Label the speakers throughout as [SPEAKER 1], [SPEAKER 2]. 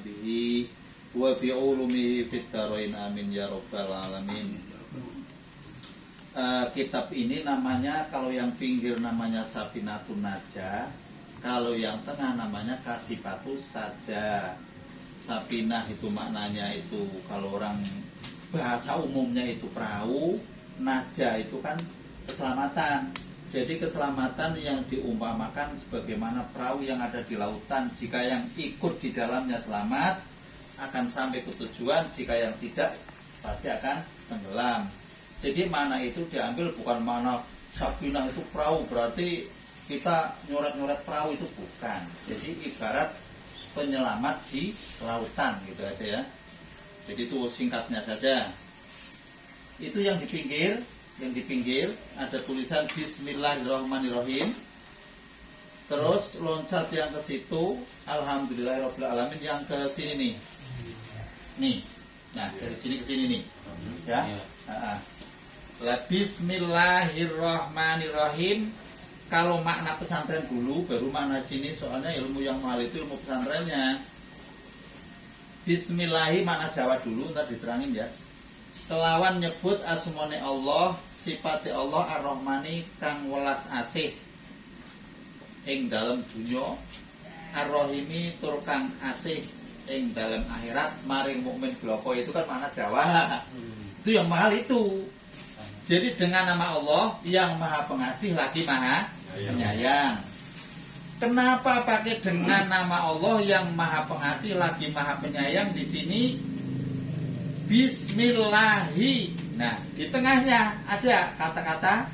[SPEAKER 1] bihi wa bi ulumihi fid dharain amin ya rabbal alamin. Kitab ini namanya, kalau yang pinggir namanya Safinatun Najah, kalau yang tengah namanya Kasifatus Saja. Safinah itu maknanya itu kalau orang bahasa umumnya itu perahu, Najah itu kan keselamatan. Jadi keselamatan yang diumpamakan sebagaimana perahu yang ada di lautan, jika yang ikut di dalamnya selamat akan sampai ke tujuan, jika yang tidak pasti akan tenggelam. Jadi mana itu diambil bukan mana Safinah itu perahu berarti kita nyoret-nyoret perahu, itu bukan. Jadi ibarat penyelamat di lautan gitu aja ya. Jadi itu singkatnya saja. Itu yang di pinggir ada tulisan Bismillahirrahmanirrahim. Terus loncat yang ke situ Alhamdulillahirabbil alamin, yang ke sini nih. Nih. Nah, dari sini ke sini nih. Ya. Bismillahirrahmanirrahim. Kalau makna pesantren dulu, baru makna sini, soalnya ilmu yang mahal itu ilmu pesantrennya. Bismillahi makna Jawa dulu, ntar diterangin ya. Kelawan nyebut asmane Allah, sifate Allah Ar-Rahmani kang welas asih ing dalem dunya, Ar-Rahimi tur kang asih ing dalem akhirat maring mukmin bloko. Itu kan makna Jawa. Itu yang mahal itu. Jadi dengan nama Allah yang maha pengasih lagi maha penyayang. Kenapa pakai dengan nama Allah yang maha pengasih lagi maha penyayang di sini? Bismillahi. Nah, di tengahnya ada kata-kata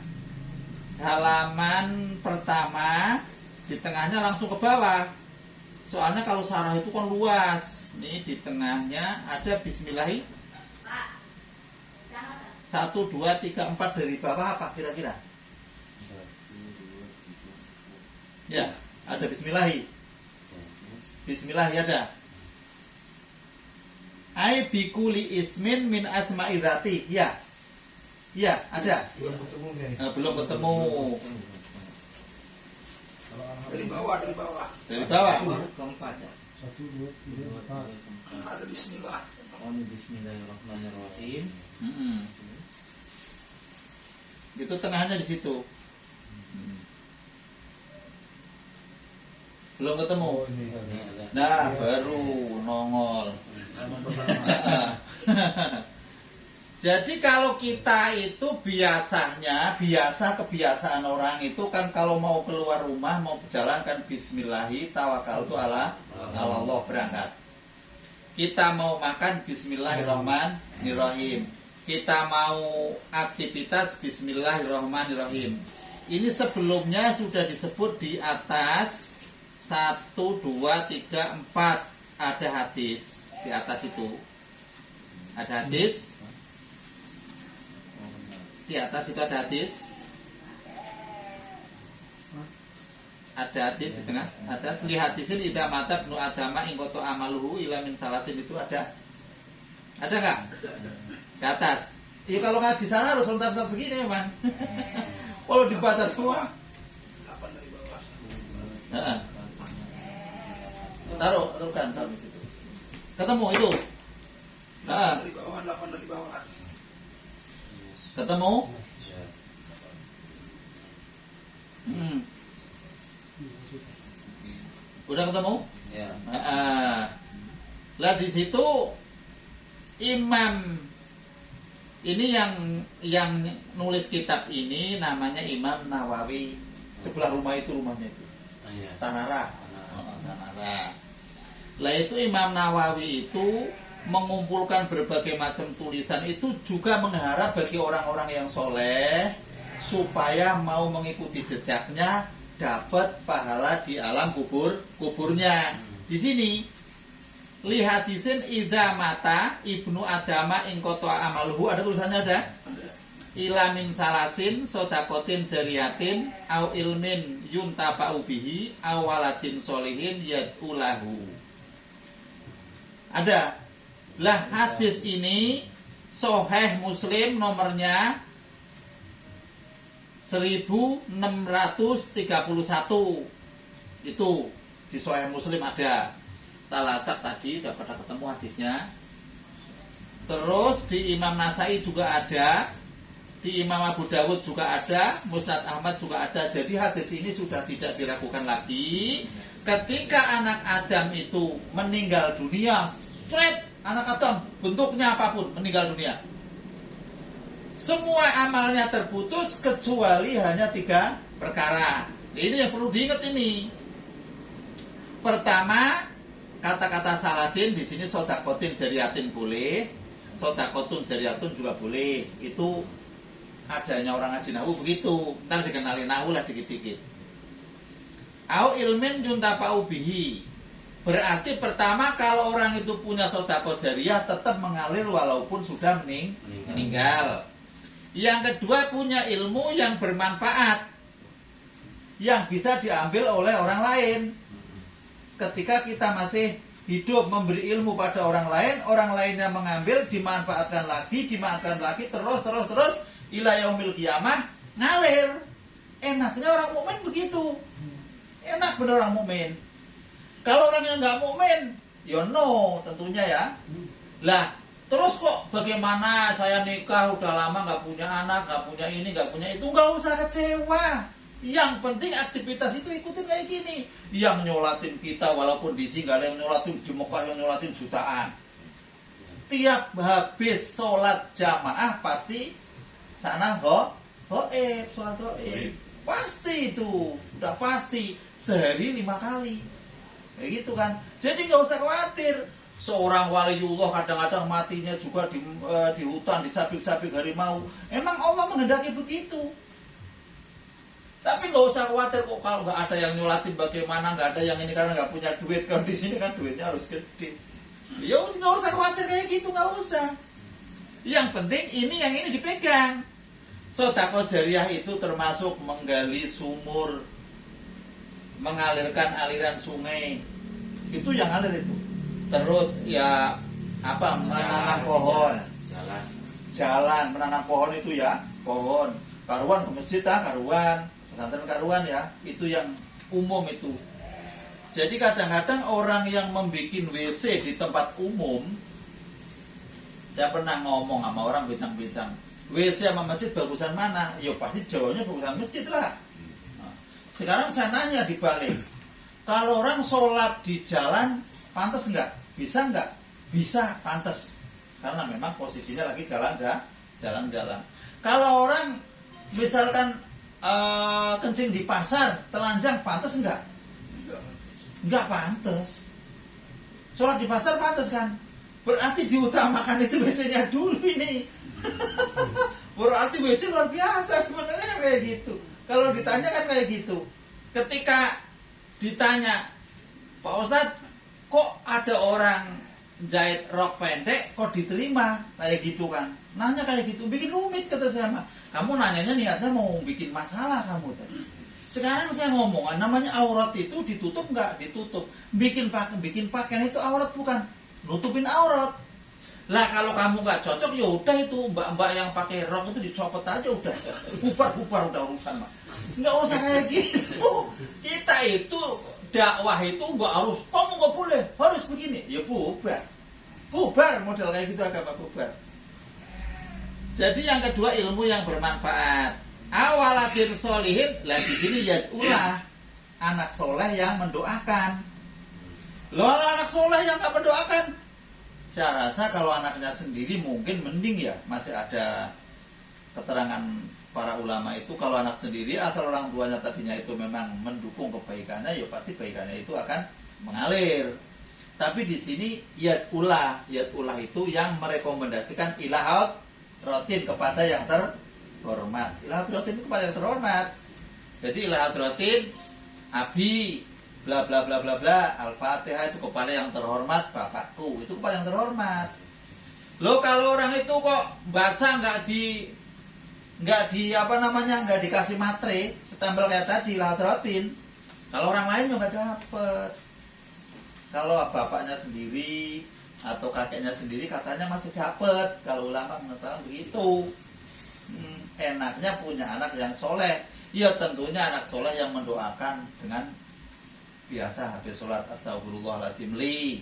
[SPEAKER 1] halaman pertama, di tengahnya langsung ke bawah. Soalnya kalau sarah itu kan luas. Nih di tengahnya ada Bismillahi. 1, 2, 3, 4 dari bawah apa kira-kira? Ya, ada Bismillahi. Bismillahi ada. Ai bikuli ismin min asma'i dzati. Ya. Ya, ada. Belum ketemu.
[SPEAKER 2] Dari bawah.
[SPEAKER 1] Dari bawah.
[SPEAKER 3] Keempat ya.
[SPEAKER 4] 1, 2, 3, 4.
[SPEAKER 2] Ada Bismillah.
[SPEAKER 3] Bismillahirrahmanirrahim.
[SPEAKER 1] Itu tengahnya di situ. Belum ketemu.
[SPEAKER 4] Oh, ini.
[SPEAKER 1] Nah, baru nongol. Jadi kalau kita itu kebiasaan orang itu kan kalau mau keluar rumah, mau berjalan kan Bismillahi tawakkaltu ala Allah, berangkat. Kita mau makan Bismillahirrahmanirrahim. Kita mau aktivitas Bismillahirrahmanirrahim. Ini sebelumnya sudah disebut di atas 1, 2, 3, 4. Ada hadis di atas itu. Ada hadis. Di atas itu ada hadis. Ada hadis di tengah. Atas li hadisin idza mata ibnu adama ing qata amaluhu ila min salasin, itu ada. Ada enggak? Di atas. Iya, kalau ngaji sana harus lontar-lontar begini memang. Kalau dibatas semua.
[SPEAKER 2] 8 dari bawah.
[SPEAKER 1] Taruh di situ. Ketemu itu.
[SPEAKER 2] 8 dari bawah.
[SPEAKER 1] Ketemu. Udah ketemu?
[SPEAKER 3] Ya.
[SPEAKER 1] Lah di situ imam ini yang nulis kitab ini namanya Imam Nawawi. Sebelah rumah itu rumahnya itu. Tanara. Tanara. Lah itu Imam Nawawi itu mengumpulkan berbagai macam tulisan itu juga mengharap bagi orang-orang yang soleh supaya mau mengikuti jejaknya dapat pahala di alam kuburnya. Di sini lihatisin idza mata ibnu adama ing qata amaluhu, ada tulisannya ada? Ila min salasin sodakotin jariyatin au ilmin yuntafa'u bihi aw waladin solihin yad'ulahu. Ada. Lah hadis ini Sahih Muslim nomornya 1631. Itu di Sahih Muslim ada. talacak tadi udah pada ketemu hadisnya. Terus di Imam Nasai juga ada, di Imam Abu Dawud juga ada, Musnad Ahmad juga ada. Jadi hadis ini sudah tidak diragukan lagi. Ketika anak Adam itu meninggal dunia, straight anak Adam bentuknya apapun meninggal dunia, semua amalnya terputus kecuali hanya 3 perkara. Ini yang perlu diingat ini. Pertama, kata-kata salasin di sini sodakotin jariatin boleh, sodakotun jariatun juga boleh. Itu adanya orang ngaji nahu begitu. Ntar dikenalin nahu lah dikit-dikit. Au ilmin yuntafa'u bihi. Berarti pertama kalau orang itu punya sodako jariah tetap mengalir walaupun sudah meninggal. Yang kedua punya ilmu yang bermanfaat, yang bisa diambil oleh orang lain. Ketika kita masih hidup memberi ilmu pada orang lainnya mengambil, dimanfaatkan lagi, terus ila yaumil qiyamah ngalir. Enaknya orang mukmin begitu. Enak bener orang mukmin. Kalau orang yang nggak mukmin, ya no tentunya ya. Lah, terus kok bagaimana saya nikah udah lama nggak punya anak, nggak punya ini, nggak punya itu, nggak usah kecewa. Yang penting aktivitas itu ikutin kayak gini. Yang nyolatin kita walaupun di sini nggak ada yang nyolatin, di Mekah yang nyolatin jutaan. Tiap habis sholat jamaah pasti sana hoib, sholat hoib. Pasti itu, udah pasti sehari 5 kali. Kayak gitu kan. Jadi nggak usah khawatir. Seorang waliullah kadang-kadang matinya juga di hutan, disabik-sabik harimau. Emang Allah menghendaki begitu. Tapi nggak usah khawatir kok kalau nggak ada yang nyolatin bagaimana, nggak ada yang ini karena nggak punya duit. Kalau di sini kan duitnya harus gede. Ya nggak usah khawatir kayak gitu, nggak usah. Yang penting ini yang ini dipegang. Sedekah jariah itu termasuk menggali sumur, mengalirkan aliran sungai. Itu yang ngalir itu. Terus ya apa menanam pohon, jalan menanam pohon itu ya, pohon karuan ke masjid karuan, pesantren karuan ya, itu yang umum itu. Jadi kadang-kadang orang yang membuat WC di tempat umum, saya pernah ngomong sama orang bincang-bincang, WC sama masjid bagusan mana? Ya pasti jawabnya bagusan masjid lah. Nah, sekarang saya nanya dibalik, kalau orang sholat di jalan pantas enggak? Bisa enggak? Bisa, pantas. Karena memang posisinya lagi jalan-jalan. Kalau orang misalkan kencing di pasar, telanjang, pantas enggak? Enggak pantas. Sholat di pasar pantas kan? Berarti diutamakan itu WC-nya dulu ini. Berarti WC luar biasa sebenarnya kayak gitu. Kalau ditanya kan kayak gitu. Ketika ditanya, Pak Ustadz, kok ada orang jahit rok pendek kok diterima kayak gitu kan? Nanya kayak gitu, bikin rumit kata saya mah. Kamu nanyanya niatnya mau bikin masalah kamu tadi. Sekarang saya ngomong, namanya aurat itu ditutup nggak? Ditutup. Bikin pakaian itu aurat bukan? Nutupin aurat. Lah kalau kamu nggak cocok ya udah itu mbak-mbak yang pakai rok itu dicopot aja udah. Bubar udah urusan mah. Nggak usah kayak gitu. Kita itu dakwah itu nggak harus, kamu nggak boleh, harus begini. Ya bubar model kayak gitu agama bubar. Jadi yang kedua ilmu yang bermanfaat. Awalatir solihin, lah di sini ya ulah anak soleh yang mendoakan. Loh anak soleh yang nggak mendoakan, saya rasa kalau anaknya sendiri mungkin mending ya, masih ada keterangan para ulama itu kalau anak sendiri asal orang tuanya tadinya itu memang mendukung kebaikannya, ya pasti kebaikannya itu akan mengalir. Tapi di sini yat ulah itu yang merekomendasikan ilahat rotin kepada yang terhormat. Ilahat rotin itu kepada yang terhormat. Jadi ilahat rotin abi bla bla bla bla bla Al-Fatihah itu kepada yang terhormat bapakku, itu kepada yang terhormat. Loh kalau orang itu kok baca nggak dikasih matre, stempel kayak tadi lahadratin. Kalau orang lain juga nggak dapet. Kalau bapaknya sendiri atau kakeknya sendiri katanya masih dapet. Kalau ulama mengatakan begitu. Enaknya punya anak yang soleh. Ya tentunya anak soleh yang mendoakan dengan biasa habis sholat astagfirullahaladzim li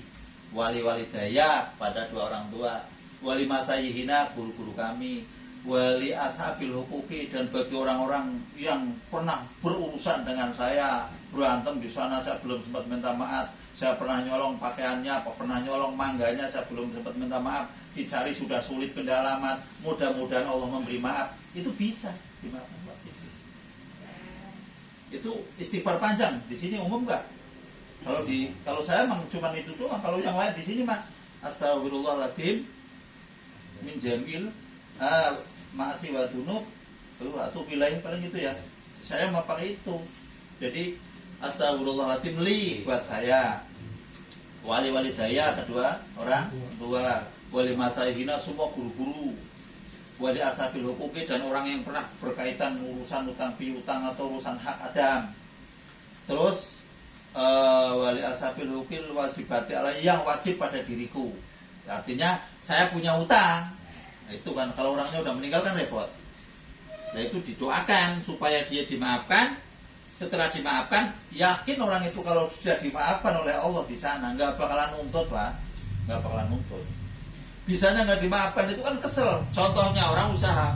[SPEAKER 1] wali walidaya pada dua orang tua, wali masayihina guru-guru kami, wali ashabil hukuki dan bagi orang-orang yang pernah berurusan dengan saya, berantem di sana saya belum sempat minta maaf, saya pernah nyolong pakaiannya, pernah nyolong mangganya saya belum sempat minta maaf, dicari sudah sulit pendalaman, mudah-mudahan Allah memberi maaf, itu bisa dimaafkan Pak Siti. Itu istighfar panjang di sini umum nggak? Kalau saya memang cuma itu doang. Kalau yang lain di sini mah astagfirullahaladzim min jamil ma'asi wa dunub atau wilayah paling itu ya. Saya mau pakai itu. Jadi astagfirullahaladzim li buat saya, wali walidaya kedua orang tua, wali masaihina semua guru-guru, wali ashabil hukuki dan orang yang pernah berkaitan urusan utang piutang atau urusan hak adam. Terus wali ashabil hukil wajibati ala yang wajib pada diriku. Artinya saya punya utang. Nah, itu kan kalau orangnya udah meninggal kan repot. Nah itu didoakan supaya dia dimaafkan. Setelah dimaafkan, yakin orang itu kalau sudah dimaafkan oleh Allah di sana nggak bakalan nuntut Pak, nggak bakalan nuntut. Bisanya nggak dimaafkan itu kan kesel. Contohnya orang usaha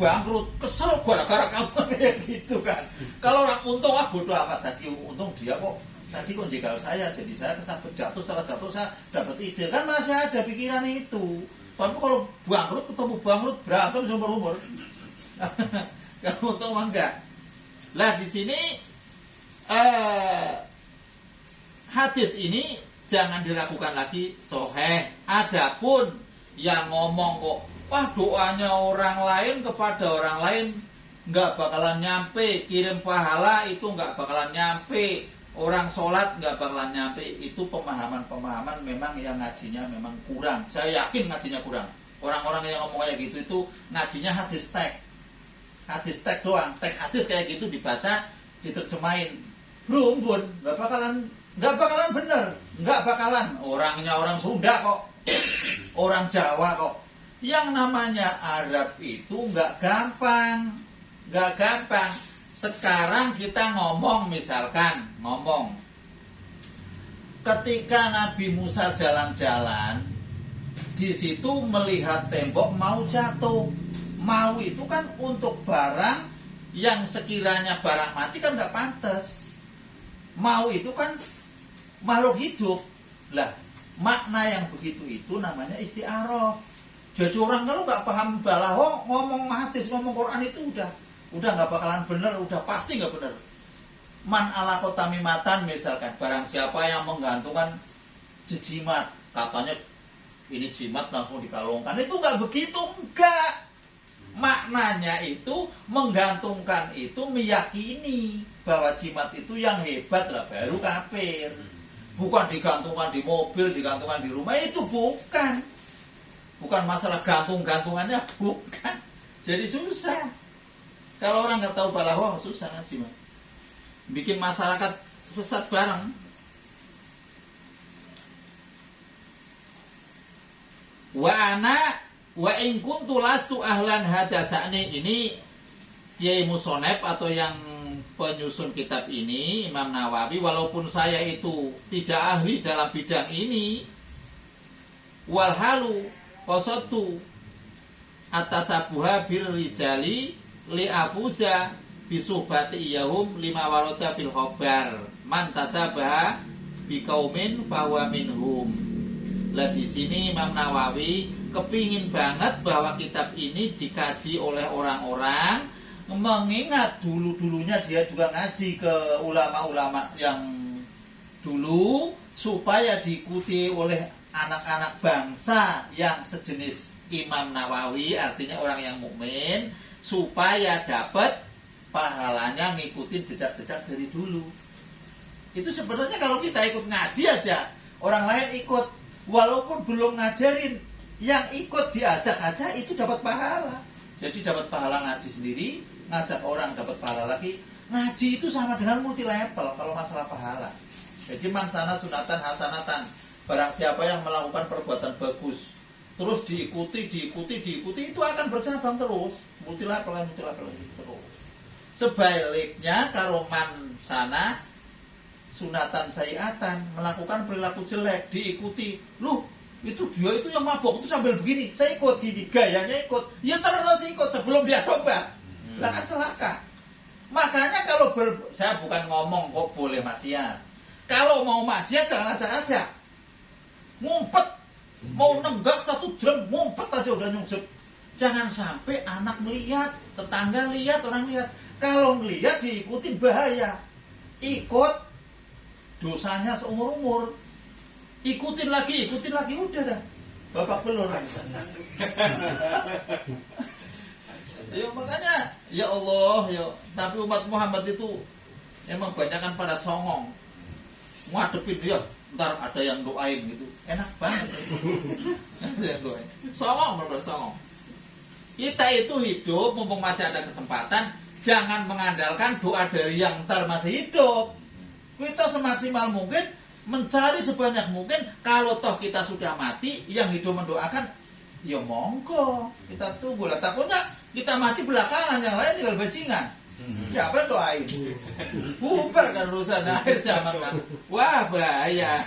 [SPEAKER 1] bangkrut, kesel gara-gara kamu kayak gitu kan. Kalau orang untung bodoh amat, tadi untung dia kok tadi kok jegal saya, jadi saya kesambet jatuh, setelah jatuh saya dapat ide kan, masih ada pikiran itu. Tapi kalau bangkrut ketemu bangkrut berantem seumur-umur. Kalau untung mah enggak. Lah di sini hadis ini jangan diragukan lagi sahih. Adapun yang ngomong kok wah doanya orang lain kepada orang lain nggak bakalan nyampe, kirim pahala itu nggak bakalan nyampe, orang sholat nggak bakalan nyampe, itu pemahaman-pemahaman memang yang ngajinya memang kurang. Saya yakin ngajinya kurang. Orang-orang yang ngomong kayak gitu itu ngajinya hadis teks doang, teks hadis kayak gitu dibaca, diterjemahin, bun nggak bakalan bener, nggak bakalan. Orangnya orang Sunda kok, orang Jawa kok. Yang namanya Arab itu nggak gampang. Sekarang kita misalkan ngomong, ketika Nabi Musa jalan-jalan, di situ melihat tembok mau jatuh. Mau itu kan untuk barang yang sekiranya barang mati kan nggak pantas. Mau itu kan makhluk hidup. Lah, makna yang begitu itu namanya isti'arah. Jadi orang kalau nggak paham balaghah, ngomong hadis, ngomong Quran itu udah nggak bakalan bener, udah pasti nggak bener. Man ala kotamimatan misalkan, barang siapa yang menggantungkan jimat, katanya ini jimat langsung dikalungkan, itu nggak begitu, enggak. Maknanya itu menggantungkan itu meyakini bahwa jimat itu yang hebat lah baru kafir. Bukan digantungkan di mobil, digantungkan di rumah, itu bukan. Bukan masalah gantung-gantungannya, bukan. Jadi susah. Kalau orang nggak tahu balaghah susah ngaji mah. Bikin masyarakat sesat bareng. Wa in kuntu lastu ahlan hadasani, ini Kiai Musonep atau yang penyusun kitab ini Imam Nawawi, walaupun saya itu tidak ahli dalam bidang ini, walhalu qasatu atasabuha bir rijali li afuza bisuhbati iyahum lima warota fil khobar man tasabaha biqaumin fahuwa minhum. Lah di sini Imam Nawawi kepingin banget bahwa kitab ini dikaji oleh orang-orang, mengingat dulu-dulunya dia juga ngaji ke ulama-ulama yang dulu, supaya diikuti oleh anak-anak bangsa yang sejenis Imam Nawawi, artinya orang yang mukmin, supaya dapat pahalanya ngikutin jejak-jejak dari dulu. Itu sebenarnya kalau kita ikut ngaji aja, orang lain ikut, walaupun belum ngajarin, yang ikut diajak aja itu dapat pahala. Jadi dapat pahala ngaji sendiri, ngajak orang dapat pahala lagi. Ngaji itu sama dengan multi level kalau masalah pahala. Jadi mansana sunatan hasanatan, barang siapa yang melakukan perbuatan bagus terus diikuti itu akan bercabang terus, multi level terus. Sebaliknya kalau mansana sunatan sayiatan, melakukan perilaku jelek, diikuti. Loh, itu dia itu yang mabok itu sambil begini, saya ikut gini, gayanya ikut. Ya terus ikut sebelum dia tobat. Lah kan celaka. Makanya kalau saya bukan ngomong kok boleh maksiat. Kalau mau maksiat jangan ajak-ajak. Ngumpet, mau nenggak 1 drum, ngumpet aja udah nyungsep. Jangan sampai anak melihat, tetangga lihat, orang lihat. Kalau ngelihat diikutin bahaya. Ikut, dosanya seumur-umur. Ikutin lagi, udah dah. Bapak belur.
[SPEAKER 2] Senang nih.
[SPEAKER 1] Ya makanya, ya Allah, ya. Tapi umat Muhammad itu emang banyakan pada songong. Ngadepin dia, ntar ada yang doain gitu. Enak banget. Ada yang doain. Songong, bener songong. Kita itu hidup, mumpung masih ada kesempatan, jangan mengandalkan doa dari yang ntar masih hidup. Kita semaksimal mungkin mencari sebanyak mungkin. Kalau toh kita sudah mati, yang hidup mendoakan, ya monggo kita tunggu lah. Takutnya kita mati belakangan, yang lain tinggal bajingan. Siapa yang doain? Bubar kan urusan akhir zaman kan. Wah bahaya.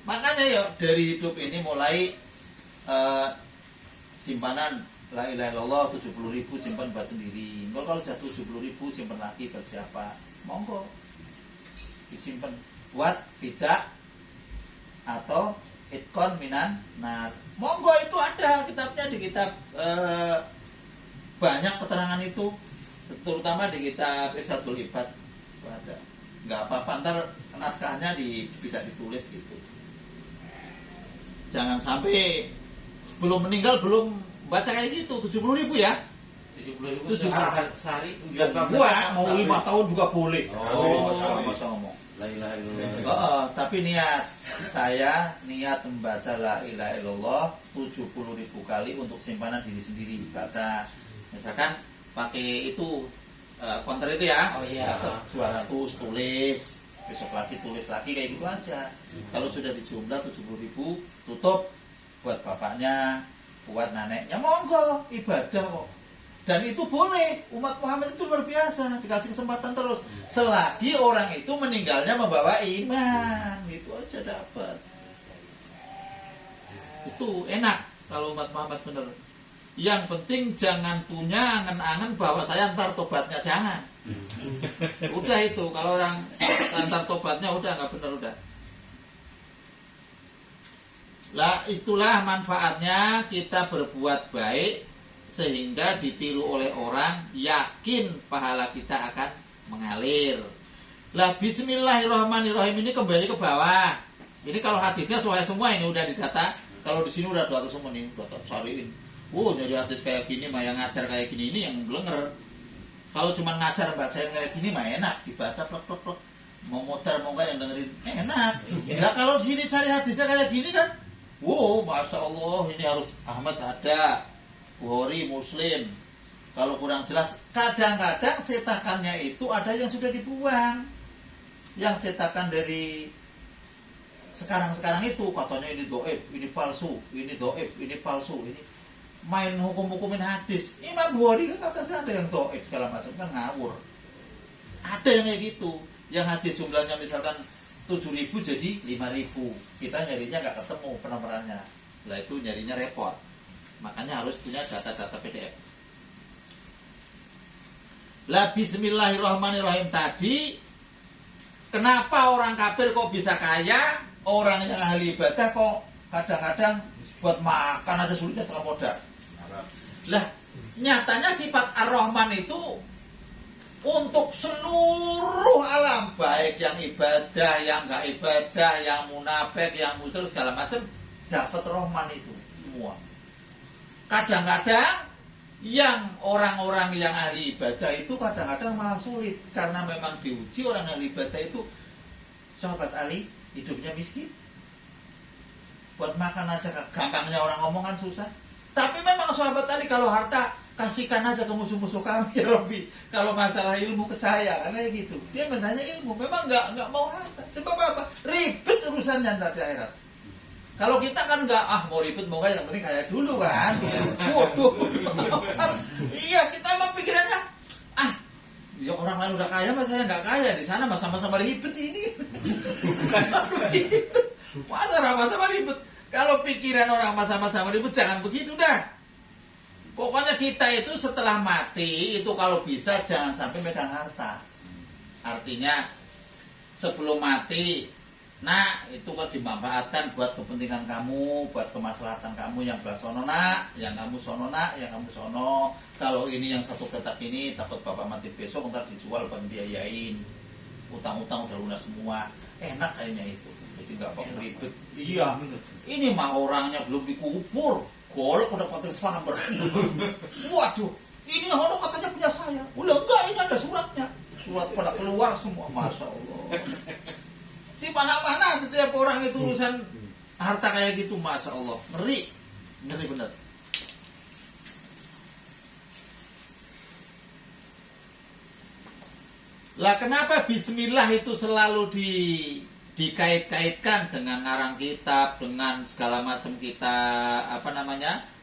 [SPEAKER 1] Makanya ya dari hidup ini mulai simpanan la ilaha illallah 70.000 simpan buat sendiri. Kalau jatuh 70.000 simpan lagi buat siapa? Monggo disimpan buat tidak atau itkon minan. Nah, monggo itu ada kitabnya di kitab banyak keterangan itu, terutama di kitab Irsyadul Ibad itu ada. Nggak apa-apa, ntar naskahnya bisa ditulis gitu. Jangan sampai belum meninggal belum baca kayak gitu. 70.000 ya.
[SPEAKER 3] 70.000 sehari.
[SPEAKER 1] Wah, mau 5 tahun juga boleh.
[SPEAKER 3] Oh,
[SPEAKER 1] bisa ngomong.
[SPEAKER 3] La ilaha illallah.
[SPEAKER 1] Tapi niat saya membaca la ilaha illallah 70.000 kali untuk simpanan diri sendiri. Baca misalkan pakai itu konter itu ya.
[SPEAKER 3] Oh iya.
[SPEAKER 1] Dapat 200 tulis, besok lagi tulis lagi kayak gitu aja. Kalau sudah dijumlah 70.000 tutup buat bapaknya, buat neneknya, monggo ibadah kok. Dan itu boleh. Umat Muhammad itu luar biasa, dikasih kesempatan terus. Selagi orang itu meninggalnya membawa iman, itu aja dapat. Itu enak kalau umat Muhammad bener. Yang penting jangan punya angan-angan bahwa saya ntar tobatnya, jangan. Udah itu, kalau orang ntar tobatnya udah nggak bener udah. Lah itulah manfaatnya kita berbuat baik sehingga ditiru oleh orang, yakin pahala kita akan mengalir. Lah bismillahirrahmanirrahim ini kembali ke bawah. Ini kalau hadisnya sesuai semua, ini udah didata. Kalau di sini udah data semua nih, data cariin. Jadi hadis kayak gini mah yang ngajar kayak gini ini yang blenger. Kalau cuma ngajar bacain kayak gini mah enak, dibaca plek. Mau muter mau enggak yang dengerin enak. Lah kalau di sini cari hadisnya kayak gini kan, masya Allah, ini harus Ahmad ada, Bukhari, Muslim. Kalau kurang jelas, kadang-kadang cetakannya itu ada yang sudah dibuang. Yang cetakan dari sekarang itu katanya ini doib, ini palsu, ini doib, ini palsu, ini main hukum-hukumin hadis. Imam Bukhari kan atasnya ada yang doib segala macam, kan ngawur. Ada yang kayak gitu, yang hadis jumlahnya misalkan 7.000 jadi 5.000. Kita nyarinya nggak ketemu penomorannya. Lah itu nyarinya repot. Makanya harus punya data-data PDF. Lah bismillahirrahmanirrahim tadi, kenapa orang kafir kok bisa kaya, orang yang ahli ibadah kok kadang-kadang buat makan aja sulitnya setengah modal. Lah nyatanya sifat Ar-Rahman itu untuk seluruh alam, baik yang ibadah, yang nggak ibadah, yang munafik, yang musyrik segala macam, dapat Rahman itu semua. Kadang-kadang yang orang-orang yang ahli ibadah itu kadang-kadang malah sulit, karena memang diuji orang ahli ibadah itu. Sahabat Ali hidupnya miskin, buat makan aja gampangnya orang ngomong kan susah. Tapi memang sahabat Ali kalau harta kasihkan aja ke musuh-musuh kami ya Rabbi. Kalau masalah ilmu ke saya, kayak gitu. Dia mintanya ilmu, memang nggak mau harta. Sebab apa? Ribet urusannya nanti di akhirat. Kalau kita kan nggak, mau ribet mau yang penting kayak dulu kan. Waduh. Iya, kita emang pikirannya Ya orang lain udah kaya, mas saya nggak kaya. Di sana sama-sama ribet ini. Masa sama-sama ribet? Kalau pikiran orang sama-sama ribet, jangan begitu dah. Pokoknya kita itu setelah mati, itu kalau bisa jangan sampai megang harta. Artinya, sebelum mati, nah itu kan dimanfaatkan buat kepentingan kamu, buat kemaslahatan kamu yang belah sono nak, yang kamu sono nak, yang kamu sono. Kalau ini yang satu petak ini takut bapak mati besok ntar dijual buat biayain. Utang-utang udah lunas semua. Enak kayaknya itu. Jadi nggak perlu ribet. Iya. Ini mah orangnya belum dikubur. Golok udah pakai selamat. Waduh. Ini hono katanya punya saya. Udah enggak, ini ada suratnya. Surat pada keluar semua. Masya Allah. Di mana-mana setiap orang itu urusan harta kayak gitu, Masya Allah. Ngeri. Ngeri bener. Lah kenapa bismillah itu selalu dikait-kaitkan dengan ngarang kitab, dengan segala macam kita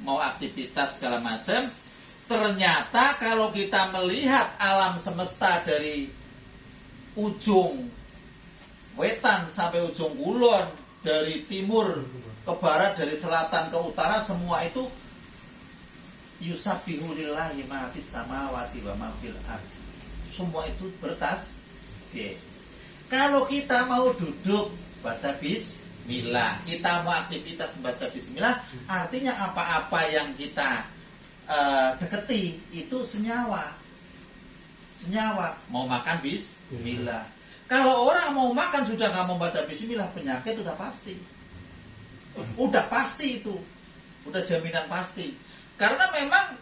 [SPEAKER 1] mau aktivitas segala macam. Ternyata kalau kita melihat alam semesta dari ujung wetan sampai ujung kulon, dari timur ke barat, dari selatan ke utara, semua itu yusabbihu lillahi ma fis samawati wa ma fil ardh. Semua itu bertasbih. Kalau kita mau duduk baca bismillah, kita mau aktivitas baca bismillah, artinya apa-apa yang kita deketi itu senyawa. Mau makan bismillah. Kalau orang mau makan sudah nggak mau baca bismillah, penyakit udah pasti. Udah pasti itu. Udah jaminan pasti. Karena memang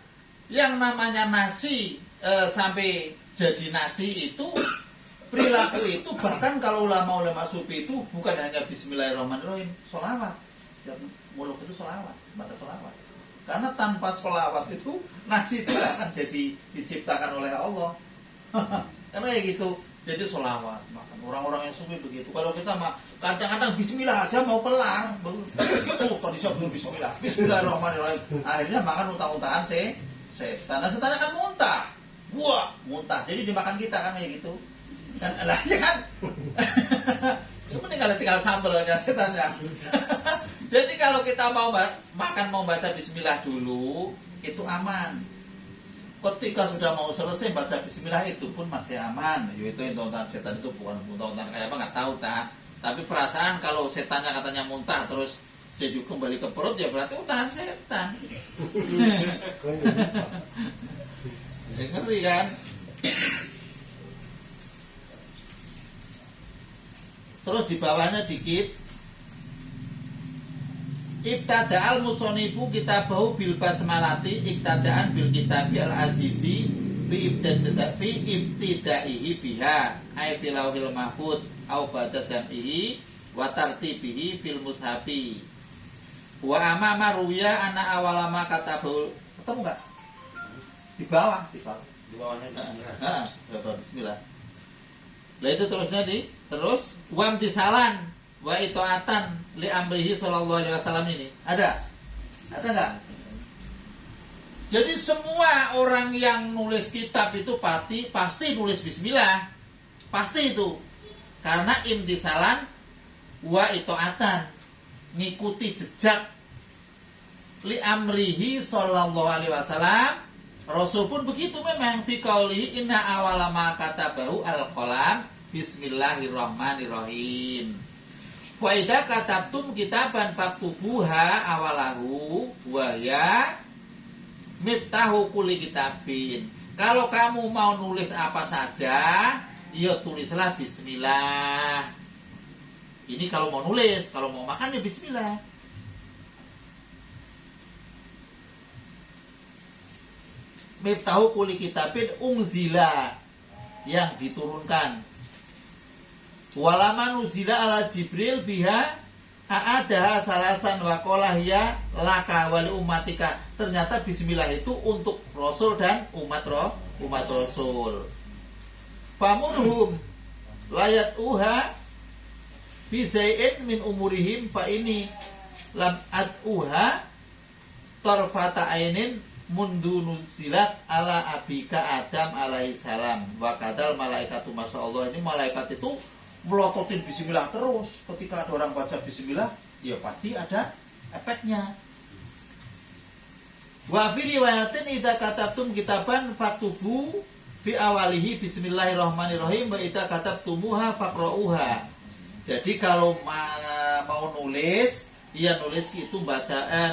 [SPEAKER 1] yang namanya nasi sampai jadi nasi itu, perilaku itu, bahkan kalau ulama-ulama sufi itu bukan hanya bismillahirrahmanirrahim, sholawat. Mulut itu sholawat, baca sholawat. Karena tanpa sholawat itu nasi itu akan jadi diciptakan oleh Allah. Karena kayak gitu. Jadi sholawat. Makan orang-orang yang sufi begitu. Kalau kita mah kadang-kadang bismillah aja mau kelar. Tadi saya belum bismillah. Bismillahirrahmanirrahim. Akhirnya makan utang-utangan setan. Nah, setan akan muntah. Wah, muntah. Jadi dimakan kita kan kayak gitu. Kan lah ya kan. Itu tinggal sambelnya setannya. Jadi kalau kita mau makan mau baca bismillah dulu, itu aman. Ketika sudah mau selesai baca bismillah itu pun masih aman. Yaitu tontonan setan itu bukan tontonan kayak apa nggak tahu tak. Tapi perasaan kalau setannya katanya muntah terus jadi kembali ke perut ya berarti utahan setan. Ngeri kan? Terus di bawahnya dikit. Ibtada'al musonifu kitabahu bil basmalati iktada'an bil kitabi al-azizi fi ibtidaihi biha ay fil lauhil mahfud au ba'da jam'ihi wa tartibihi fil mushafi wa amama ruya ana awalama katabahu. Ketemu enggak? Di bawah.
[SPEAKER 3] Di bawahnya bismillah.
[SPEAKER 1] Bismillah. Lah itu terusnya terus wamtisalan wa itaatan li amrihi sallallahu alaihi wasallam ini. Ada enggak? Jadi semua orang yang nulis kitab itu pasti nulis bismillah. Pasti itu. Karena imtisalan wa itaatan, ngikuti jejak li amrihi sallallahu alaihi wasallam. Rasul pun begitu memang fi qauli inna awala ma katabahu al-qalam bismillahirrahmanirrahim. Fa idza katabtum kitaban faktubuha awalahu wa ya miftahu kulli kitabin. Kalau kamu mau nulis apa saja, ya tulislah bismillah. Ini kalau mau nulis, kalau mau makan ya bismillah. Miftahu kulli kitabin unzila, yang diturunkan. Walaman uzila ala Jibril biha a'adaha salasan wa qala hiya laka wali ummatika. Ternyata bismillah itu untuk Rasul dan umat Rasul. Famurhum layat uha bisai'in min umurihim fa ini lam ad'uha tarfata ainin mundu nuzilat ala abika Adam alaihi salam wa kadal malaikatu masyaallah. Ini malaikat itu melototin bismillah terus. Ketika ada orang baca bismillah, ya pasti ada efeknya. Wa fi riwayatin idza katabtum kitaban faktubu fi awalihi bismillahirrahmanirrahim wa idza katabtumuha faqra'uha. Jadi kalau mau nulis, ya nulis itu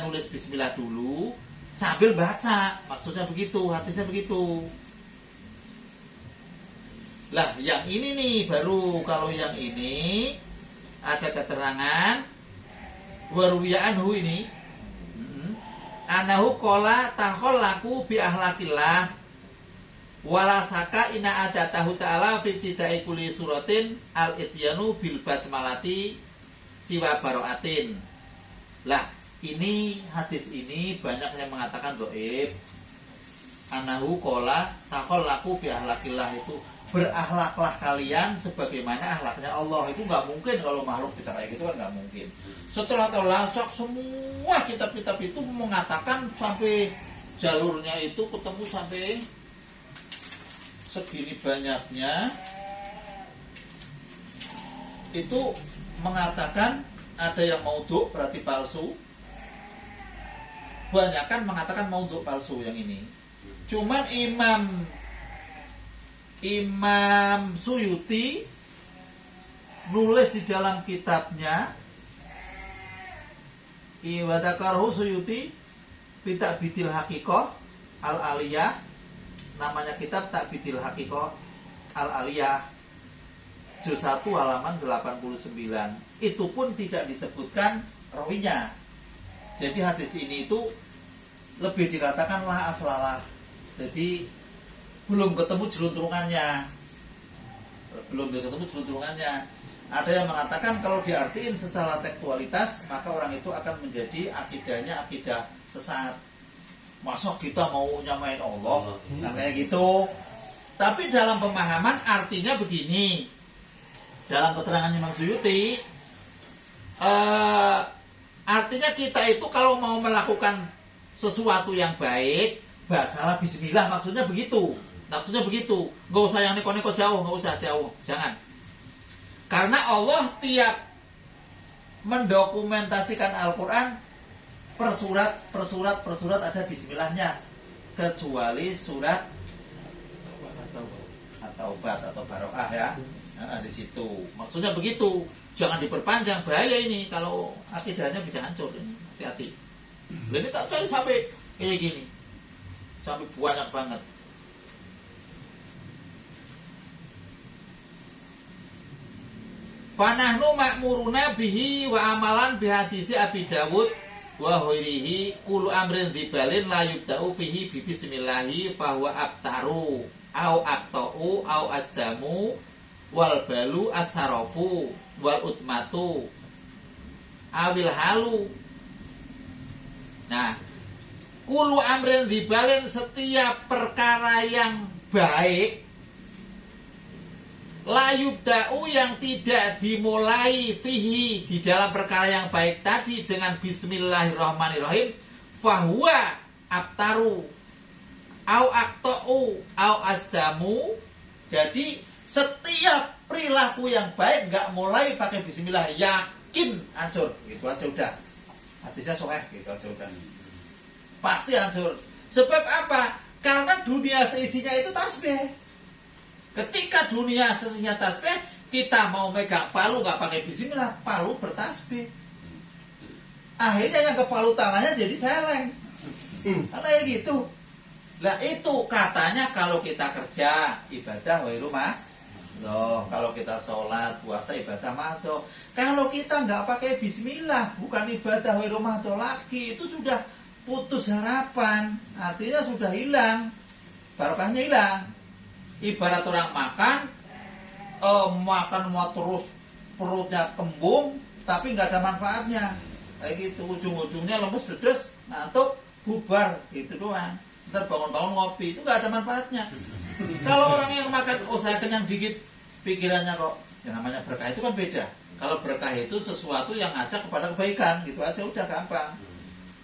[SPEAKER 1] nulis bismillah dulu sambil baca. Maksudnya begitu, hadisnya begitu. Lah, yang ini nih baru, kalau yang ini ada keterangan waruya anhu ini. Anahu qala takhallaku bi ahlakillah walasaka ina adatahu ta'ala fi ibtida'i kulli suratin al-ityanu bil basmalati siwa baraatin. Lah, ini hadis ini banyak yang mengatakan dhaif. Anahu qala takhallaku bi ahlakillah, itu berakhlaklah kalian sebagaimana akhlaknya Allah. Itu nggak mungkin kalau makhluk bisa kayak gitu, kan nggak mungkin. Setelah terlacak semua kitab-kitab itu mengatakan sampai jalurnya itu ketemu sampai segini banyaknya, itu mengatakan ada yang maudhu berarti palsu. Banyak kan mengatakan maudhu palsu yang ini. Cuman Imam Suyuti nulis di dalam kitabnya Iwadakaruhu Suyuti Bitakbidil Haqiqah Al-Aliyah, namanya kitab Takbidil Haqiqah Al-Aliyah, juz 1 halaman 89. Itu pun tidak disebutkan rawinya. Jadi hadis ini itu lebih dikatakan la aslalah. Jadi belum ketemu jelunturungannya. Ada yang mengatakan kalau diartiin secara tekstualitas, maka orang itu akan menjadi akidahnya akidah sesat. Masa kita mau nyamain Allah? Nah, kayak gitu. Tapi dalam pemahaman artinya begini. Dalam keterangan Imam Suyuti, artinya kita itu kalau mau melakukan sesuatu yang baik, bacalah bismillah, maksudnya begitu. Nggak usah yang neko-neko jauh, nggak usah jauh, jangan. Karena Allah tiap mendokumentasikan Al-Quran per surat ada bismillahnya, kecuali surat At-Taubah atau Baroah ya. Nah, di situ. Maksudnya begitu. Jangan diperpanjang, bahaya ini kalau akidahnya bisa hancur. Hati-hati. Ini tak cari sampai kayak gini. Sampai banyak banget. Fanahnu makmuruna bihi wa amalan bihadisi Abi Dawud wa huirihi kulu amrin dibalin la yubda'u fihi bi bismillahi fahuwa abtaru au aqta'u au asdamu wal balu asarafu wal utmatu awil halu. Nah, kulu amrin dibalin, setiap perkara yang baik, la yubda'u yang tidak dimulai fihi di dalam perkara yang baik tadi dengan bismillahirrahmanirrahim, fahuwa abtaru au aqta'u au asdamu. Jadi setiap perilaku yang baik nggak mulai pakai bismillah, yakin hancur. Gitu aja udah. Hadisnya sahih, gitu aja udah. Pasti hancur. Sebab apa? Karena dunia seisinya itu tasbih. Ketika dunia seisinya tasbih, kita mau megang palu nggak pakai bismillah, palu bertasbih. Akhirnya yang ke palu tangannya jadi celeng. Kayak gitu. Lah itu katanya kalau kita kerja ibadah wa rumah. Loh, kalau kita sholat, puasa, ibadah mahdoh. Kalau kita nggak pakai bismillah, bukan ibadah wa rumah lagi, itu sudah putus harapan. Artinya sudah hilang, barokahnya hilang. Ibarat orang makan mau terus perutnya kembung, tapi nggak ada manfaatnya. Kayak gitu, ujung-ujungnya lemes, dedes, ngantuk, bubar, gitu doang. Ntar bangun-bangun ngopi, itu nggak ada manfaatnya. Kalau orang yang makan, saya kenyang dikit, pikirannya kok, yang namanya berkah itu kan beda. Kalau berkah itu sesuatu yang ngajak kepada kebaikan, gitu aja udah gampang.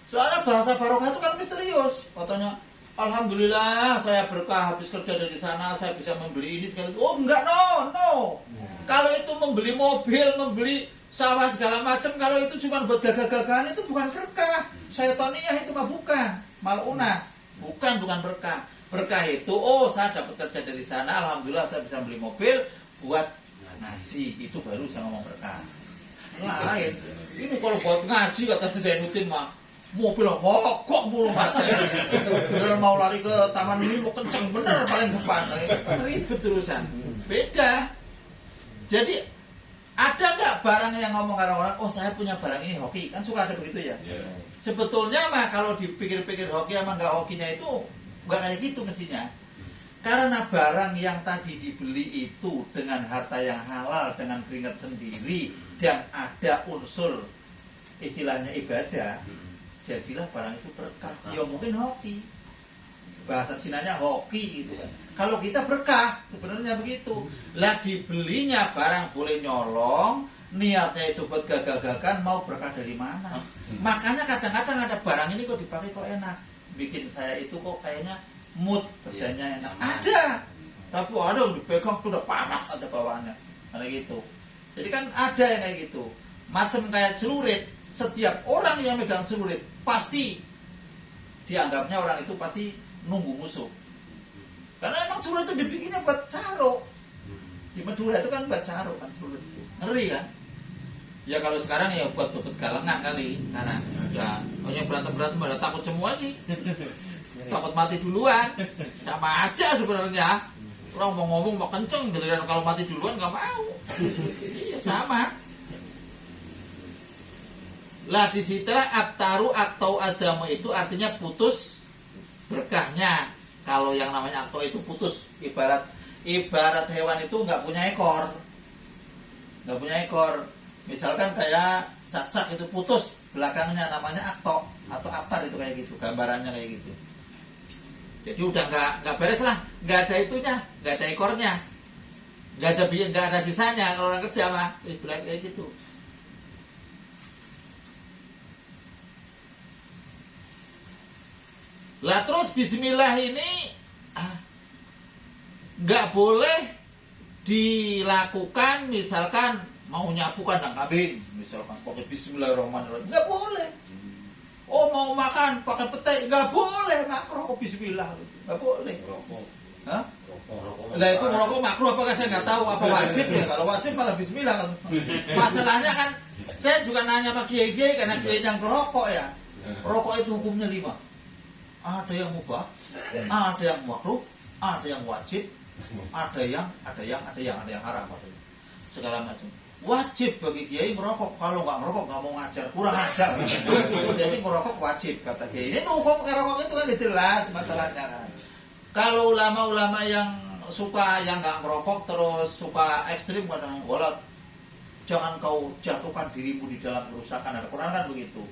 [SPEAKER 1] Soalnya bahasa barokah itu kan misterius. Katanya, alhamdulillah saya berkah habis kerja dari sana, saya bisa membeli ini segala. Oh enggak, no. Kalau itu membeli mobil, membeli sawah segala macam, kalau itu cuma buat gagah-gagahan itu bukan berkah. Syaitaniyah itu mah bukan. Malunah. Bukan berkah. Berkah itu, oh saya dapat kerja dari sana, alhamdulillah saya bisa beli mobil buat ngaji. Itu baru saya ngomong berkah. Lain. Ini kalau buat ngaji kata Zainuddin mah mobil mogok mulu aja. Bener mau lari ke taman ini mau kenceng bener paling depan. Ribet terusan. Beda. Jadi ada nggak barang yang ngomong orang-orang, oh saya punya barang ini hoki, kan suka ada begitu ya. Sebetulnya mah kalau dipikir-pikir hoki sama nggak hokinya itu nggak kayak gitu mestinya. Karena barang yang tadi dibeli itu dengan harta yang halal, dengan keringat sendiri, dan ada unsur istilahnya ibadah, jadilah barang itu berkah. Ya mungkin hoki, bahasa Cinanya hoki gitu kan. Kalau kita berkah sebenarnya begitu. Lah dibelinya barang boleh nyolong, niatnya itu buat gagah-gagahan, mau berkah dari mana? Makanya kadang-kadang ada barang ini kok dipakai kok enak, bikin saya itu kok kayaknya mood kerjanya enak. Ada, tapi ada yang dipegang tuh udah panas aja bawaannya, kayak gitu. Jadi kan ada yang kayak gitu. Macam kayak celurit, setiap orang yang megang celurit pasti dianggapnya orang itu pasti nunggu musuh. Karena emang celurit itu dibikinnya buat caro. Di Madura itu kan buat caro kan celurit itu. Ngeri kan? Ya kalau sekarang ya buat galengan kali. Karena ya yang berantem pada takut semua sih. Takut mati duluan. Sama aja sebenarnya. Orang mau ngomong mau kenceng gitu, dan kalau mati duluan nggak mau. Iya sama. Lah di situ aktaru atau azdamu itu artinya putus berkahnya. Kalau yang namanya akto itu putus. Ibarat hewan itu nggak punya ekor. Nggak punya ekor. Misalkan kayak cacak itu putus belakangnya, namanya akto atau aktar itu kayak gitu. Gambarannya kayak gitu. Jadi udah nggak beres lah, nggak ada itunya, nggak ada ekornya, nggak ada sisanya kalau orang kerja mah, bilang kayak gitu. Lah terus Bismillah ini nggak boleh dilakukan, misalkan mau nyapu kandang kambing, misalkan pakai Bismillahirrahmanirrahim, nggak boleh. Oh mau makan pakai pete, nggak boleh makruh Bismillah, nggak boleh.
[SPEAKER 3] Rokok.
[SPEAKER 1] Hah?
[SPEAKER 3] Rokok.
[SPEAKER 1] Nah itu merokok makruh apakah saya nggak tahu, apa wajib ya? Kalau wajib malah Bismillah kan. Masalahnya kan saya juga nanya sama kiai karena kiai yang merokok ya. Rokok itu hukumnya 5. Ada yang mubah, ada yang makruh, ada yang wajib, ada yang haram katanya. Segala macam. Wajib bagi kiai merokok, kalau nggak merokok nggak mau ngajar, kurang ajar. Jadi merokok wajib kata kiai. Ini hukum merokok itu kan jelas masalahnya kan. Kalau ulama-ulama yang suka yang nggak merokok terus suka ekstrim kadang, walat jangan kau jatuhkan dirimu di dalam kerusakan. Ada Quran kan begitu.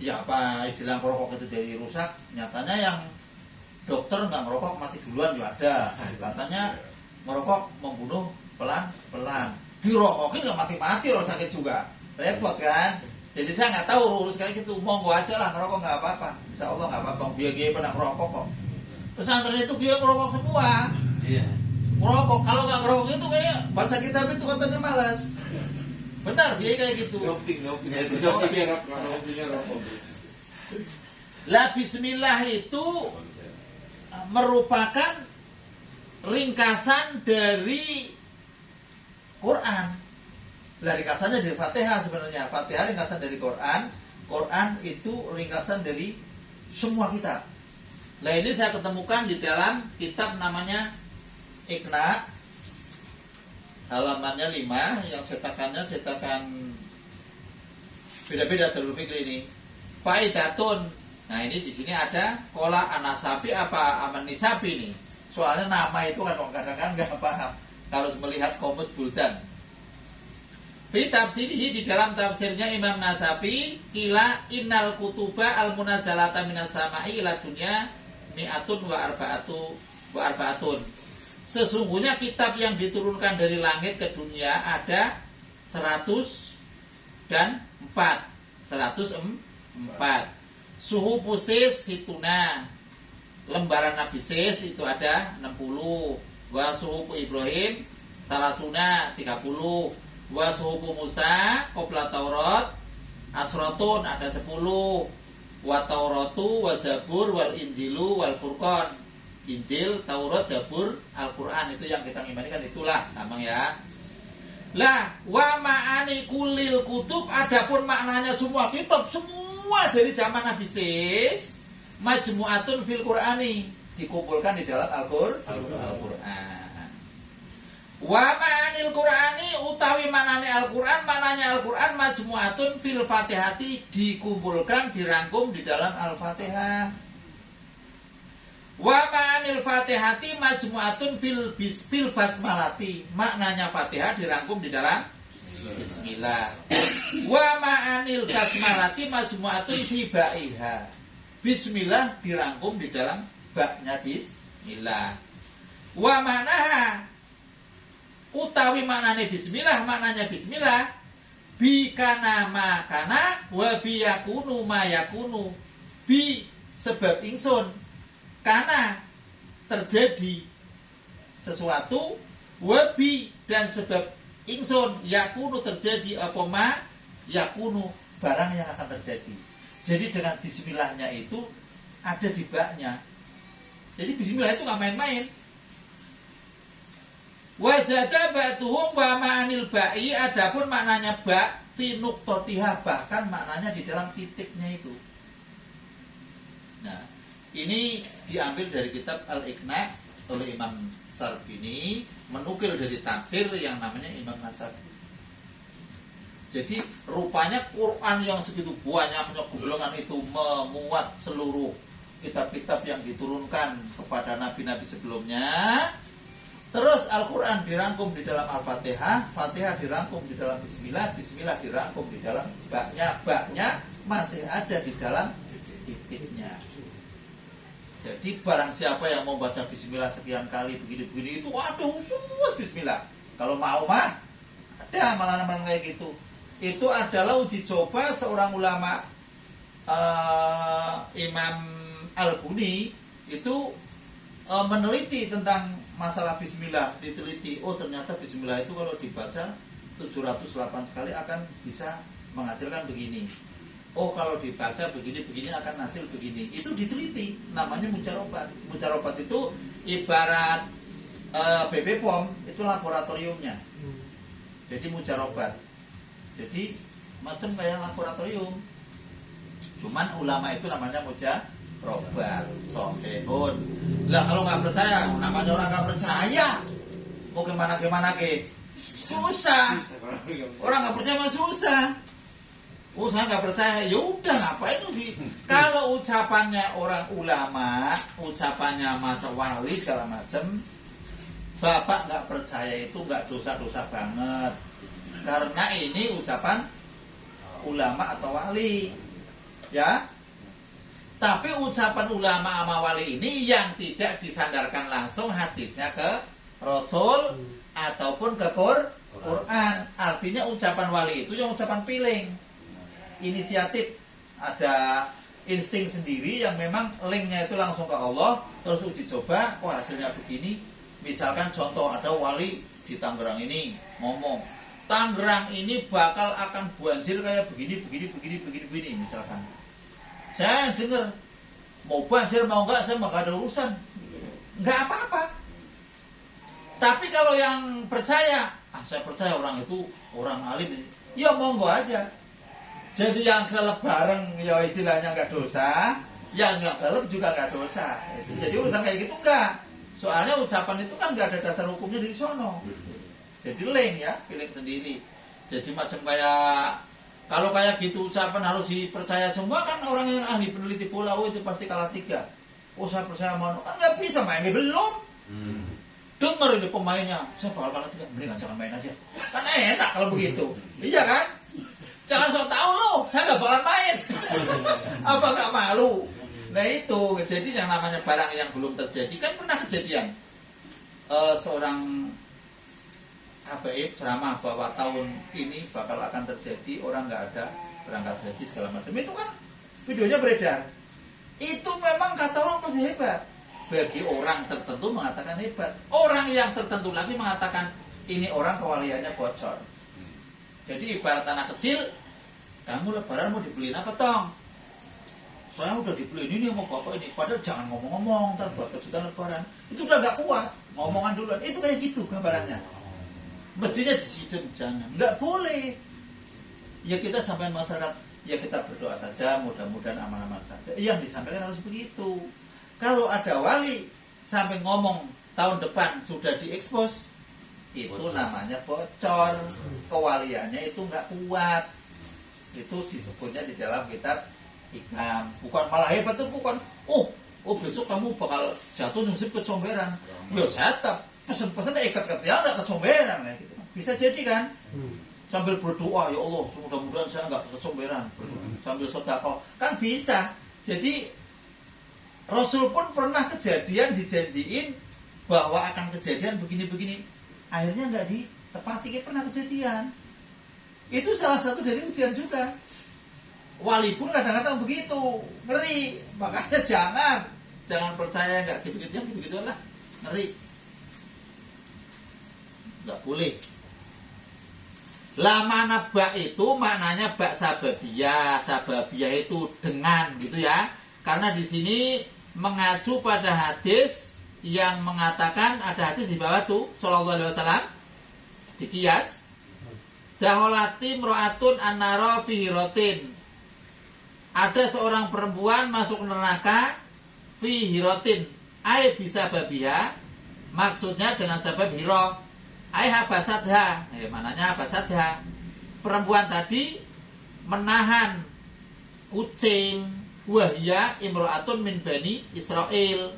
[SPEAKER 1] Ya apa istilah merokok itu jadi rusak? Nyatanya yang dokter nggak merokok mati duluan juga ada. Katanya merokok membunuh pelan-pelan. Dirokokin nggak mati-mati, orang sakit juga, repot kan. Jadi saya nggak tahu urus kayak gitu. Monggo aja lah ngerokok nggak apa-apa, insya Allah nggak apa-apa. Biar pernah ngerokok kok. Pesantren itu dia ngerokok semua.
[SPEAKER 3] Iya.
[SPEAKER 1] Ngerokok, kalau nggak ngerokok itu kayak baca kitab itu katanya malas. Benar dia kayak gitu. Lah Bismillah itu merupakan ringkasan dari Quran. Lah ringkasannya dari Fatihah sebenarnya. Fatihah ringkasan dari Quran. Quran itu ringkasan dari semua kitab. Nah ini saya ketemukan di dalam kitab namanya Iqna, halamannya 5, yang cetakannya cetakan beda-beda Darul Fikri ini. Faidatun. Nah ini di sini ada kola anasabi apa aman nisabi nih. Soalnya nama itu kan kadang-kadang nggak paham. Harus melihat Qomus Buldan. Fi tafsirihi, di dalam tafsirnya Imam Nasafi, kila innal kutuba al munazzalata minas sama'i ila dunya mi'atun wa arba'atun. Sesungguhnya kitab yang diturunkan dari langit ke dunia ada 100 dan 4. 104. Suhu pusis situna. Lembaran Nabi Sis itu ada 60. Wa suhu Ibrahim salasuna 30. Wa suhu Musa qabla Taurat asratun ada 10. Wa Tauratu wa Zabur wal Injilu wal Furqan. Injil, Taurat, Zabur, Al-Qur'an itu yang kita imani kan itulah namanya ya. Lah, wa ma'ani kulil kutub adapun maknanya semua kitab semua dari zaman Nabi Sis majmu'atun fil Qur'ani dikumpulkan di dalam Al-Qur'an. Wa ma'anil Qur'ani utawi maknane Al-Qur'an maknanya Al-Qur'an majmu'atun fil Fatihati dikumpulkan dirangkum di dalam Al-Fatihah. Wa ma'anil Fatihati majmu'atun fil basmalati maknanya Fatihah dirangkum di dalam Bismillah. Wa ma'anil basmalati majmu'atun fi ba'iha. Bismillah dirangkum di dalam baknya Bismillah. Wa ma'naha utawi maknane Bismillah maknanya Bismillah bi kana ma kana wa bi yakunu ma yakunu. Bi sebab ingsun karena terjadi sesuatu, wabi dan sebab ingsun yakunu terjadi apa ma yakunu barang yang akan terjadi. Jadi dengan bismillahnya itu ada di baknya. Jadi bismillah itu nggak main-main. Wazada ba'tuhum wa ma'anil ba'i adapun maknanya ba' fi nuqtatiha bahkan maknanya di dalam titiknya itu. Nah, ini diambil dari kitab Al-Iqna oleh Imam Sarbini menukil dari tafsir yang namanya Imam Nasafi. Jadi rupanya Quran yang segitu banyaknya gulungan itu memuat seluruh kitab-kitab yang diturunkan kepada nabi-nabi sebelumnya. Terus Al-Quran dirangkum di dalam Al-Fatihah, Fatihah dirangkum di dalam Bismillah, Bismillah dirangkum di dalam baknya masih ada di dalam titiknya. Jadi barang siapa yang mau baca Bismillah sekian kali begini-begini itu waduh khusus Bismillah. Kalau mau mah ada amalan-amalan kayak gitu. Itu adalah uji coba seorang ulama Imam Al-Buni itu meneliti tentang masalah Bismillah. Diteliti, oh ternyata Bismillah itu kalau dibaca 708 kali akan bisa menghasilkan begini. Oh kalau dibaca begini-begini akan hasil begini. Itu diteliti, namanya mujarobat. Mujarobat itu ibarat BP POM, itu laboratoriumnya. Jadi mujarobat. Jadi macam kayak laboratorium. Cuman ulama itu namanya mujarobat. Sohehun. Lah kalau nggak percaya, namanya orang nggak percaya. Mau gimana ke? Susah. Orang nggak percaya mah susah. Oh saya nggak percaya, ya udah ngapain sih? Kalau ucapannya orang ulama, ucapannya masa wali segala macam, bapak nggak percaya itu nggak dosa-dosa banget, karena ini ucapan ulama atau wali, ya. Tapi ucapan ulama sama wali ini yang tidak disandarkan langsung hadisnya ke Rasul ataupun ke Quran. Artinya ucapan wali itu yang ucapan feeling. Inisiatif, ada insting sendiri yang memang linknya itu langsung ke Allah. Terus uji coba, kok hasilnya begini. Misalkan contoh ada wali di Tangerang ini ngomong, Tangerang ini bakal akan banjir kayak begini misalkan. Saya dengar mau banjir mau enggak saya nggak ada urusan, nggak apa-apa. Tapi kalau yang percaya, saya percaya orang itu orang alim, ya monggo aja. Jadi yang kelelep bareng ya istilahnya nggak dosa, yang nggak kelelep juga nggak dosa. Jadi urusan kayak gitu enggak. Soalnya ucapan itu kan nggak ada dasar hukumnya di sono. Jadi link ya, pilih sendiri. Jadi macam kayak kalau kayak gitu ucapan harus dipercaya semua kan orang yang ahli peneliti bola itu pasti kalah 3. Oh saya percaya sama kan nggak bisa mainnya belum. Dengar ini pemainnya, saya bakal kalah 3, mendingan jangan main aja. Kan enak kalau begitu, iya kan? Jangan sok tahu lo, saya nggak bakalan main. Apa nggak malu? Nah itu, jadi yang namanya barang yang belum terjadi kan pernah kejadian. Seorang habaib ceramah bahwa tahun ini bakal akan terjadi orang nggak ada berangkat haji segala macam. Itu kan videonya beredar. Itu memang kata orang masih hebat. Bagi orang tertentu mengatakan hebat. Orang yang tertentu lagi mengatakan ini orang kewaliannya bocor. Jadi ibarat anak kecil, kamu lebaran mau dibeliin apa tong? Saya udah dibeliin ini sama bapak ini. Padahal jangan ngomong-ngomong, ntar buat kejutan lebaran. Itu udah gak kuat, ngomongan duluan. Itu kayak gitu gambarannya. Mestinya di situ jangan, nggak boleh. Ya kita sampaikan masyarakat, ya kita berdoa saja, mudah-mudahan aman-aman saja. Yang disampaikan harus begitu. Kalau ada wali sampai ngomong tahun depan sudah diekspos, itu bocor. Namanya bocor. Kewaliannya itu nggak kuat. Itu disebutnya di dalam kitab Hikam. Bukan malah hebat itu bukan. Oh besok kamu bakal jatuh nyungsip kecomberan. Ya saya tak pesen-pesen ikat ketiak nggak kecomberan kayak gitu. Bisa jadi kan? Sambil berdoa, ya Allah, mudah-mudahan saya nggak kecomberan. Sambil sedekah kan bisa. Jadi Rasul pun pernah kejadian dijanjiin bahwa akan kejadian begini-begini. Akhirnya nggak ditepati, pernah kejadian. Itu salah satu dari ujian juga. Wali pun kadang-kadang begitu, ngeri. Makanya jangan percaya nggak gitu-gitu, yang gitu-gitu lah, ngeri. Nggak boleh. Lama bak itu maknanya bak sababiyah. Sababiyah itu dengan gitu ya. Karena di sini mengacu pada hadis yang mengatakan, ada hadis di bawah tuh sallallahu alaihi wasallam dikias, daholati mro'atun annara fi hirotin. Ada seorang perempuan masuk neraka fi hirotin, ai bisa babia, maksudnya dengan sebab hiro, ai habasadha. Mananya habasadha? Perempuan tadi menahan kucing. Wahya imro'atun min bani Israel.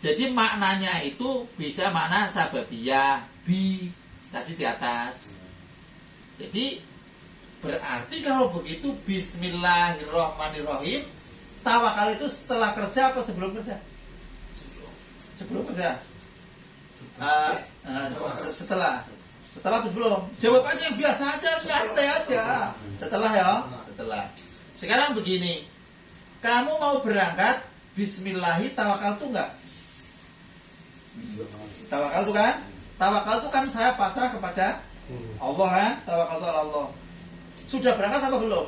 [SPEAKER 1] Jadi maknanya itu bisa makna sababiyah, bi tadi di atas. Jadi berarti kalau begitu bismillahirrahmanirrahim, tawakal itu setelah kerja apa sebelum kerja? Sebelum kerja. Setelah apa sebelum? Jawabannya yang biasa aja, santai aja. Setelah ya, setelah. Sekarang begini, kamu mau berangkat, bismillahi tawakal tuh enggak? Tawakal tuh kan? Tawakal tuh kan saya pasrah kepada Allah kan? Tawakal tuh Allah. Sudah berangkat apa belum?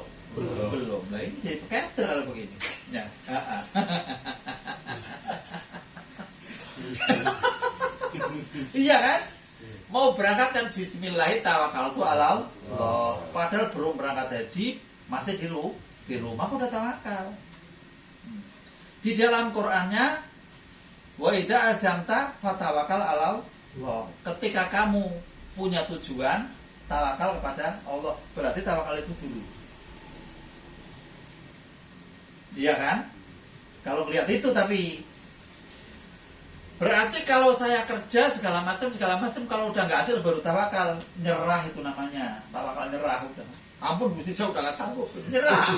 [SPEAKER 1] Belum. Nah ini jadi peketer kalau begini. Ya. Iya kan? Mau berangkat kan bismillahi tawakal tuh Allah. Padahal belum berangkat haji, masih di rumah udah tawakal. Di dalam Qur'annya, wa idza azamta fatawakal 'ala Allah. Ketika kamu punya tujuan, tawakal kepada Allah. Berarti tawakal itu dulu. Iya kan? Kalau melihat itu tapi berarti kalau saya kerja segala macam kalau udah nggak hasil baru tawakal, nyerah itu namanya. Tawakal nyerah udah. Ampun Gusti, saya udah nggak sanggup, nyerah.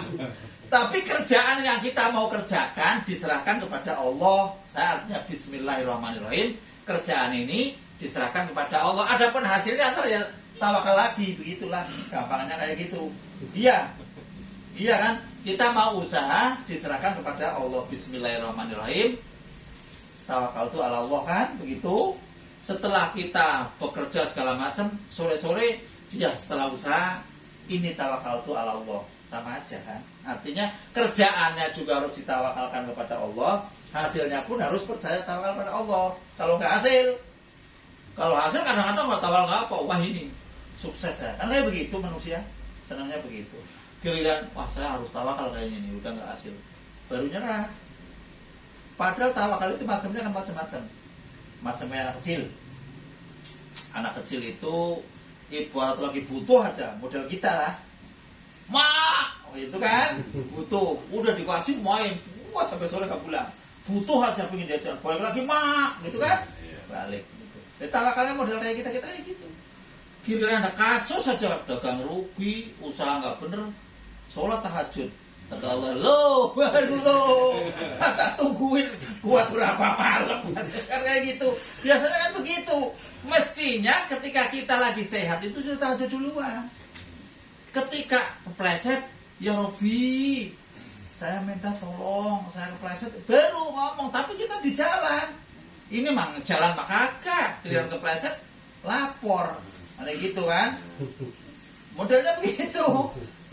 [SPEAKER 1] Tapi kerjaan yang kita mau kerjakan diserahkan kepada Allah. Saya artinya bismillahirrahmanirrahim. Kerjaan ini diserahkan kepada Allah. Adapun hasilnya ntar ya tawakal lagi, begitulah. Gampangnya kayak gitu. Iya kan? Kita mau usaha diserahkan kepada Allah. Bismillahirrahmanirrahim. Tawakal itu ala Allah kan, begitu. Setelah kita bekerja segala macam, sore-sore ya setelah usaha ini tawakal itu ala Allah, sama aja kan. Artinya kerjaannya juga harus ditawakalkan kepada Allah, hasilnya pun harus percaya tawakal kepada Allah. Kalau nggak hasil kadang-kadang nggak tawakal nggak apa, wah ini sukses ya. Kan kayak begitu manusia, senangnya begitu. Giliran, wah saya harus tawakal kayaknya ini, udah nggak hasil, baru nyerah. Padahal tawakal itu macamnya kan macam-macam. Macamnya anak kecil. Anak kecil itu ibarat lagi butuh aja, model kita lah. Mak, itu kan butuh, udah dikasih main, wah sampai sore gak pulang. Butuh aja pengen jajan, balik lagi mak, gitu kan? Balik. Gitu. Jadi tawakalnya model kayak kita kayak gitu. Giliran ada kasus saja, dagang rugi, usaha nggak bener, sholat tahajud. Kata Allah, baru tak tungguin kuat berapa malam. Kan kayak gitu. Biasanya kan begitu. Mestinya ketika kita lagi sehat itu sudah tahajud duluan. Ketika kepleset, ya Robi, saya minta tolong, saya kepleset. Baru ngomong, tapi kita di jalan. Ini mang jalan mah kagak, giliran kepleset lapor. Ada gitu kan? Modelnya begitu.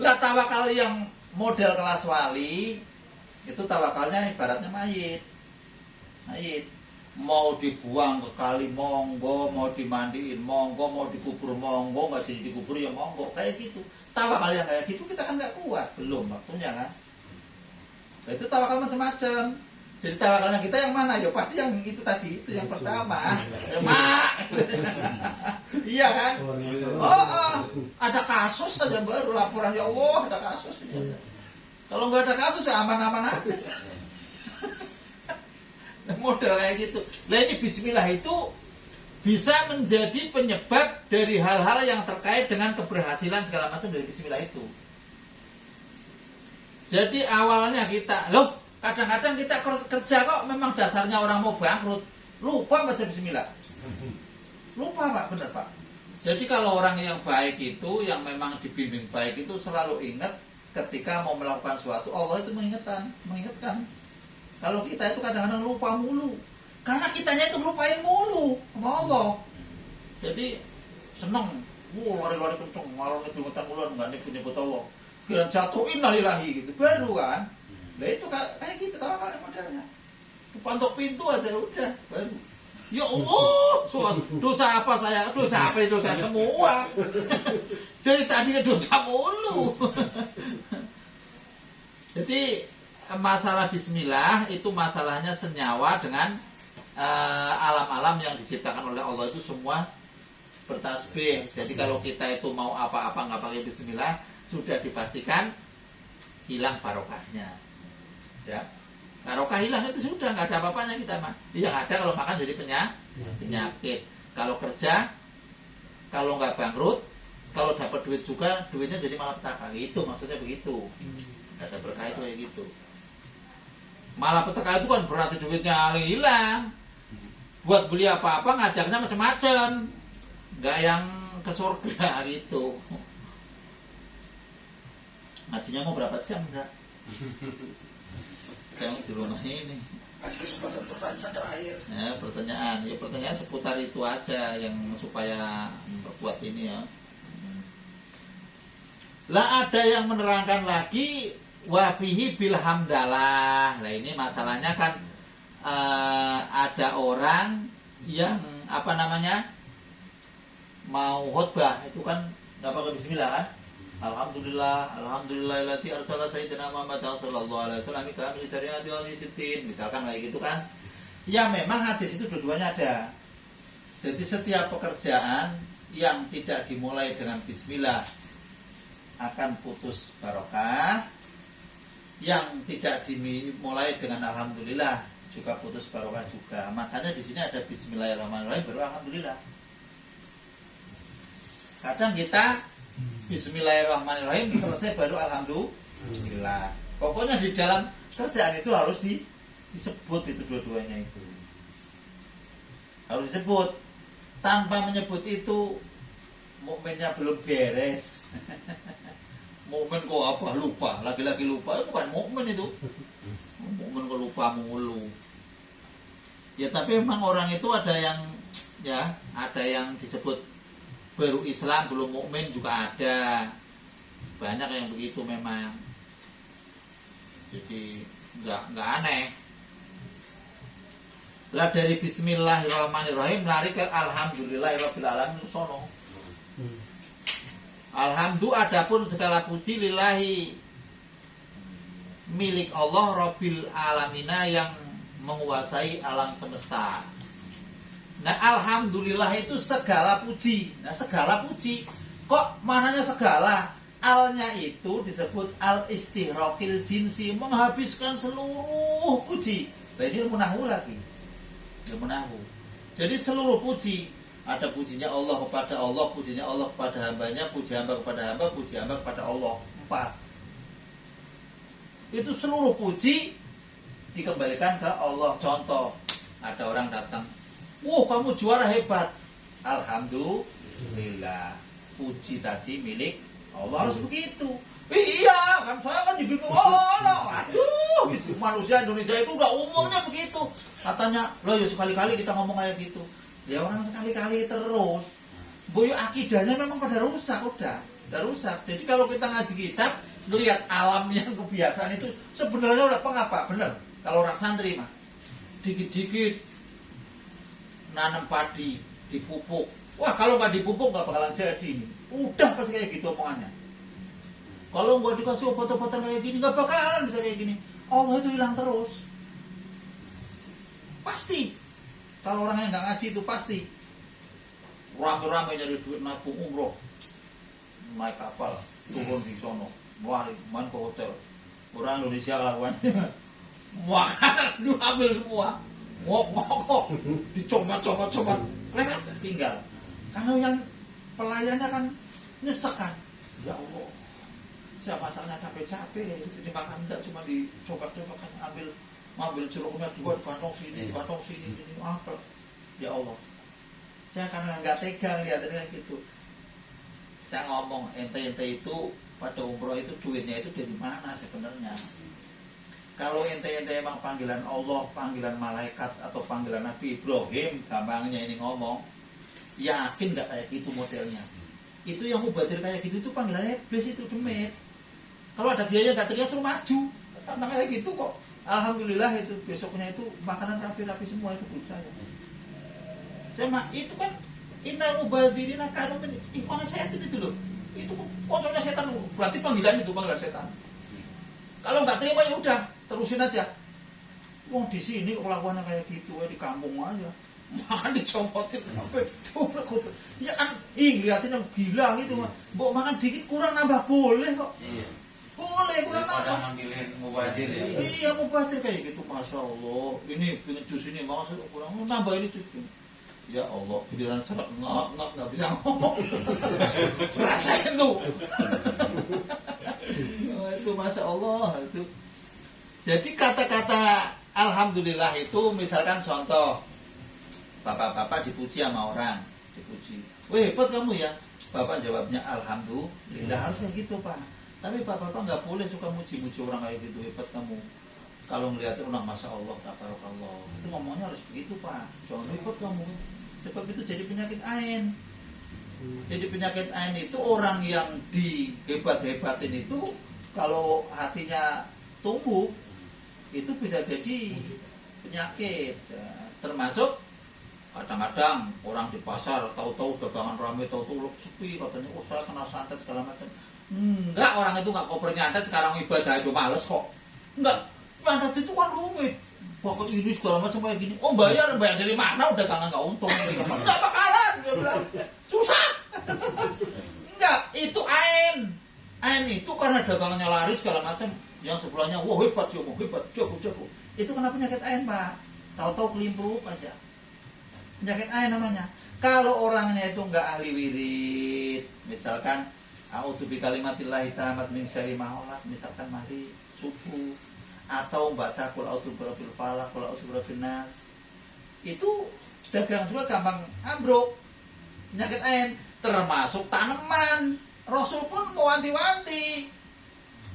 [SPEAKER 1] Lah tawakal yang model kelas wali itu tawakalnya ibaratnya mayit. Mayit mau dibuang ke kali monggo, mau dimandiin monggo, mau dikubur monggo, nggak jadi dikubur ya monggo, kayak gitu. Tawakal yang kayak gitu kita kan nggak kuat, belum waktunya kan. Nah, itu tawakal macam-macam. Jadi tawakalnya kita yang mana? Ya pasti yang itu tadi, itu yang pertama. Ya, Mak. Iya kan? Oh, ada kasus saja baru laporan, ya Allah ada kasus. Kalau nggak ada kasus ya aman-aman aja. Model kayak gitu. Nah ini bismillah itu bisa menjadi penyebab dari hal-hal yang terkait dengan keberhasilan segala macam dari bismillah itu. Jadi awalnya kita, loh kadang-kadang kita kerja kok memang dasarnya orang mau bangkrut, lupa baca bismillah. Lupa Pak, benar Pak. Jadi kalau orang yang baik itu, yang memang dibimbing baik itu selalu ingat ketika mau melakukan sesuatu, Allah itu mengingatkan. Kalau kita itu kadang-kadang lupa mulu, karena kitanya itu lupain mulu sama Allah. Jadi seneng, lari-lari kenceng, malah ngedungetan mulu, nggak nyebut Allah. Kira jatuh innalillahi gitu, baru kan. Nah itu kayak gitu tawakalnya modelnya. Pantok pintu aja udah, baru. Ya Allah, dosa apa saya? Dosa apa itu dosa semua. Dari tadinya dosa mulu. Jadi masalah bismillah itu masalahnya senyawa dengan alam-alam yang diciptakan oleh Allah itu semua bertasbih. Jadi kalau kita itu mau apa-apa nggak pakai bismillah, sudah dipastikan hilang barokahnya. Ya, barokah hilang itu sudah nggak ada apa-apanya kita mah. Yang ada kalau makan jadi penyakit. Kalau kerja, kalau nggak bangkrut, kalau dapat duit juga, duitnya jadi malapetaka. Itu maksudnya begitu. Nggak ada berkah itu kayak gitu. Malapetaka itu kan berarti duitnya hilang. Buat beli apa-apa ngajaknya macam-macam. Nggak yang ke surga gitu. Ngajinya mau berapa jam enggak? Saya mau di rumah ini.
[SPEAKER 2] Kasih kesempatan pertanyaan terakhir.
[SPEAKER 1] Ya, pertanyaan seputar itu aja yang supaya memperkuat ini ya. Lah ada yang menerangkan lagi wabihi bilhamdalah. Nah ini masalahnya kan ada orang yang mau khutbah itu kan nggak pakai bismillah kan? Alhamdulillahillati arsala sayyidina Muhammad sallallahu alaihi wasallam ila syariati wal sittin. Misalkan kayak gitu kan. Ya memang hadis itu dua-duanya ada. Jadi setiap pekerjaan yang tidak dimulai dengan bismillah akan putus barokah. Yang tidak dimulai dengan alhamdulillah juga putus barokah juga. Makanya di sini ada bismillahirrahmanirrahim baru alhamdulillah. Kadang kita bismillahirrahmanirrahim selesai baru alhamdulillah. Pokoknya di dalam kerjaan itu harus disebut itu dua-duanya itu. Harus disebut. Tanpa menyebut itu mukminnya belum beres. Mukmin kok apa lupa, lagi-lagi lupa itu bukan mukmin itu. Mukmin kok lupa mulu. Ya tapi memang orang itu ada yang disebut baru Islam belum mukmin juga ada. Banyak yang begitu memang. Jadi enggak aneh. Lah dari bismillahirrahmanirrahim lari ke alhamdulillahirabbil alamin sono. Alhamdulillah adapun segala puji lillahi milik Allah Rabbil alamina yang menguasai alam semesta. Nah alhamdulillah itu segala puji. Nah segala puji kok mananya segala? Alnya itu disebut al istighraqil jinsi, menghabiskan seluruh puji. Nah ini ilmu nahwu lagi. Ilmu nahwu. Jadi seluruh puji, ada pujinya Allah kepada Allah, pujinya Allah kepada hambanya, puji hamba kepada hamba, puji hamba kepada Allah. 4. Itu seluruh puji dikembalikan ke Allah. Contoh, ada orang datang, kamu juara hebat. Alhamdulillah. Puji tadi milik Allah, harus begitu. Iya, kan saya kan dibikin aduh, manusia Indonesia itu udah umumnya begitu. Katanya, loh ya sekali-kali kita ngomong kayak gitu. Ya orang sekali-kali terus. Boyo akidahnya memang pada rusak udah rusak. Jadi kalau kita ngaji kitab, lihat alam yang kebiasaan itu sebenarnya udah pengapa, bener. Kalau orang santri mah, dikit-dikit nanam padi, dipupuk. Wah kalau nggak dipupuk nggak bakalan jadi. Udah pasti kayak gitu omongannya. Kalau nggak dikasih obat-obatan kayak gini, nggak bakalan bisa kayak gini. Allah itu hilang terus. Pasti. Kalau orang yang nggak ngaji itu pasti. Rame-rame nyari duit nabung umroh. Naik kapal, turun di sono, main ke hotel. Orang Indonesia lawan. Makan, ambil semua. Ngok-ngok, dicomot-comot, lewat, tinggal. Karena yang pelayannya kan nyesek kan. Ya Allah. Saya masaknya capek-capek, jadi makan enggak cuma dicoba-coba kan ambil jeruknya dua di kantong sini, ini apa? Ya Allah, saya karena nggak tega lihatnya kayak gitu. Saya ngomong ente itu pada umroh itu duitnya itu dari mana sebenarnya? Kalau ente emang panggilan Allah, panggilan malaikat atau panggilan Nabi Ibrahim, gampangnya ini ngomong, yakin nggak kayak gitu modelnya? Itu yang mubadir kayak gitu itu panggilannya iblis itu demit. Kalau ada biaya nggak terlihat suruh maju, tantangannya gitu kok. Alhamdulillah itu besoknya itu makanan rapi-rapi semua itu buat saya. Saya itu kan innal mubadirina kanu min ikhwan setan itu loh. Itu pokoknya setan berarti panggilan setan. Kalau nggak terima ya udah terusin aja. Wong di sini kelakuannya kayak gitu di kampung aja. Makan dicopotin sampai ya kan lihatin yang gila gitu mah. Mbok makan dikit kurang nambah boleh kok.
[SPEAKER 3] Iya.
[SPEAKER 1] Boleh kurang
[SPEAKER 3] Pada
[SPEAKER 1] nambah.
[SPEAKER 3] ngambilin mubazir ya.
[SPEAKER 1] Iya mubazir kayak gitu, masya Allah. Ini pengen jus ini maksud kurang nambah ini jus. Ya Allah, giliran serap nggak bisa ngomong. Rasain tuh. Oh, itu masya Allah itu. Jadi kata-kata alhamdulillah itu misalkan contoh bapak-bapak dipuji sama orang, dipuji. Weh hebat kamu ya. Bapak jawabnya alhamdulillah, harus kayak gitu Pak. Tapi bapak-bapak nggak boleh suka muji-muji orang kayak gitu, hebat kamu. Kalau ngeliatin orang masya Allah, tabarakallah, itu ngomongnya harus begitu Pak. Jangan hebat kamu. Sebab itu jadi penyakit ain. Jadi penyakit ain itu orang yang dihebat-hebatin itu kalau hatinya tumbuh itu bisa jadi penyakit. Termasuk kadang-kadang orang di pasar tahu-tahu dagangan ramai, tahu-tahu sepi, katanya oh saya kena santet segala macam. Enggak, orang itu enggak kopernya ada sekarang ibadah itu males kok. Enggak, ibadah itu kan rumit. Pokok ini segala macam kayak gini. Oh bayar dari mana udah kangen enggak untung. Enggak bakalan, dia bilang. Susah. Enggak, itu ain. Ain itu karena dagangannya laris segala macam. Yang sebelahnya, wah hebat, jago. Itu kenapa penyakit ain Pak? Tahu-tahu kelimpuh aja. Penyakit ain namanya. Kalau orangnya itu enggak ahli wirid, misalkan a'udzu bikalimatillahi tammat min syarri ma khalaq, misalkan mari subuh atau baca qul a'udzu birabbil falaq, qul a'udzu birabbin nas. Itu dagang juga gampang ambruk. Penyakit ain termasuk tanaman. Rasul pun mewanti-wanti.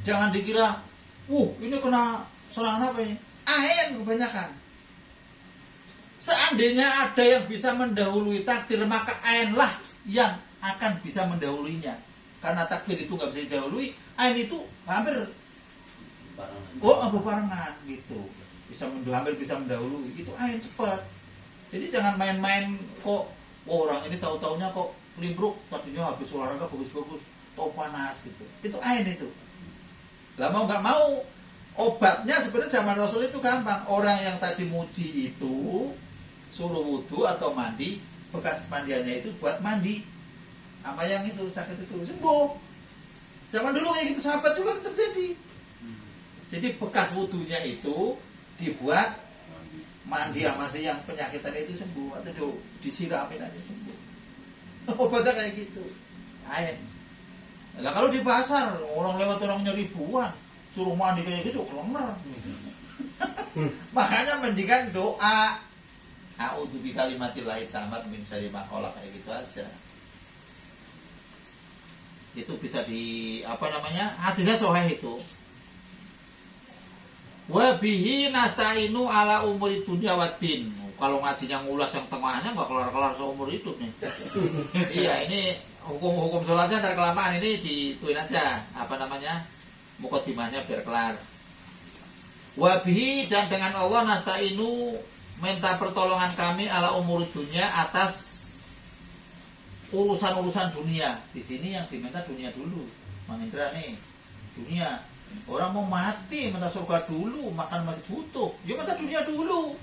[SPEAKER 1] Jangan dikira, ini kena serangan apa ini? Ain kebanyakan. Seandainya ada yang bisa mendahului takdir, maka ainlah yang akan bisa mendahuluinya. Karena takdir itu nggak bisa didahului, ain itu hampir barengan gitu. Hampir bisa mendahului. Itu ain cepat. Jadi jangan main-main kok orang ini tahu-taunya kok limbruk, tadinya habis olahraga bagus-bagus, tahu panas gitu. Itu ain itu. Lah mau nggak mau obatnya sebenarnya zaman Rasul itu gampang. Orang yang tadi muji itu suruh wudhu atau mandi, bekas mandiannya itu buat mandi. Sama yang itu sakit itu sembuh. Zaman dulu kayak gitu sahabat juga terjadi. Jadi bekas wudhunya itu dibuat mandi sama si yang penyakitan itu sembuh, atau disiramin aja sembuh. Obatnya kayak gitu. Ain. Nah kalau di pasar orang lewat orangnya ribuan, suruh mandi kayak gitu kelenger. Makanya mendingan doa a'udzu bikalimatillahi tammat min syarri ma khalaq kayak gitu aja. Itu bisa di hadisnya sahih itu. Wa bihi nasta'inu ala umuri dunya waddin. Kalau ngajinya ngulas yang tengahnya nggak kelar-kelar seumur hidup nih. Iya, ini hukum sholatnya ntar kelamaan, ini dituin aja mukadimahnya biar kelar. Wa bihi, dan dengan Allah nasta'inu, minta pertolongan kami ala umur dunia, atas urusan-urusan dunia. Di sini yang diminta dunia dulu. Mang Indra nih, dunia. Orang mau mati minta surga dulu, makan masih butuh. Ya minta dunia dulu.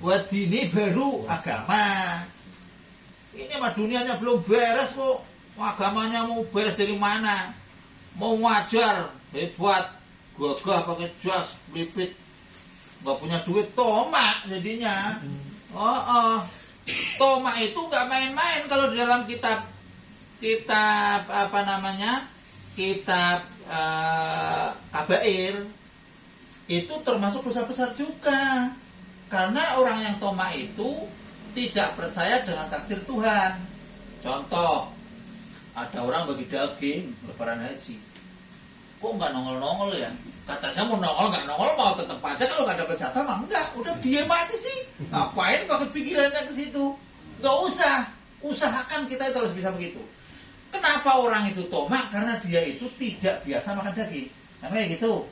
[SPEAKER 1] Wadini baru agama. Ini mah dunianya belum beres kok. Agamanya mau beres dari mana? Mau ngajar, hebat, gagah pakai jas, lipit. Gak punya duit, tomak jadinya. Tomak itu nggak main-main. Kalau di dalam kitab kabair itu termasuk dosa besar juga, karena orang yang tomak itu tidak percaya dengan takdir Tuhan. Contoh, ada orang bagi daging lebaran haji, kok nggak nongol ya? Kata saya mau nongol nggak nongol, mau tetap aja. Kalau nggak dapat jatah mah enggak, udah diem aja sih. Ngapain pakai pikirannya ke situ? Nggak usah. Usahakan kita itu harus bisa begitu. Kenapa orang itu tomak? Karena dia itu tidak biasa makan daging. Namanya gitu.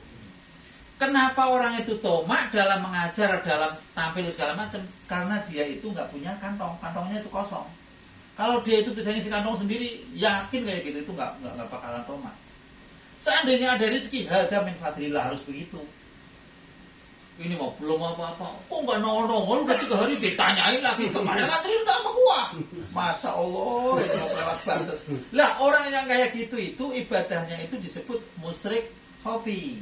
[SPEAKER 1] Kenapa orang itu tomak dalam mengajar, dalam tampil segala macam? Karena dia itu nggak punya kantong, kantongnya itu kosong. Kalau dia itu bisa ngisi kantong sendiri, yakin kayak gitu itu nggak bakalan tomak. Seandainya ada rezeki, hada min fadlillah, harus begitu. Ini mau belum apa-apa, kok nggak nongol-nongol, udah 3 hari ditanyain lagi, kemarin nganterin tak sama gua. Masya Allah, itu lewat banses. Lah orang yang kayak gitu itu ibadahnya itu disebut musyrik khafi.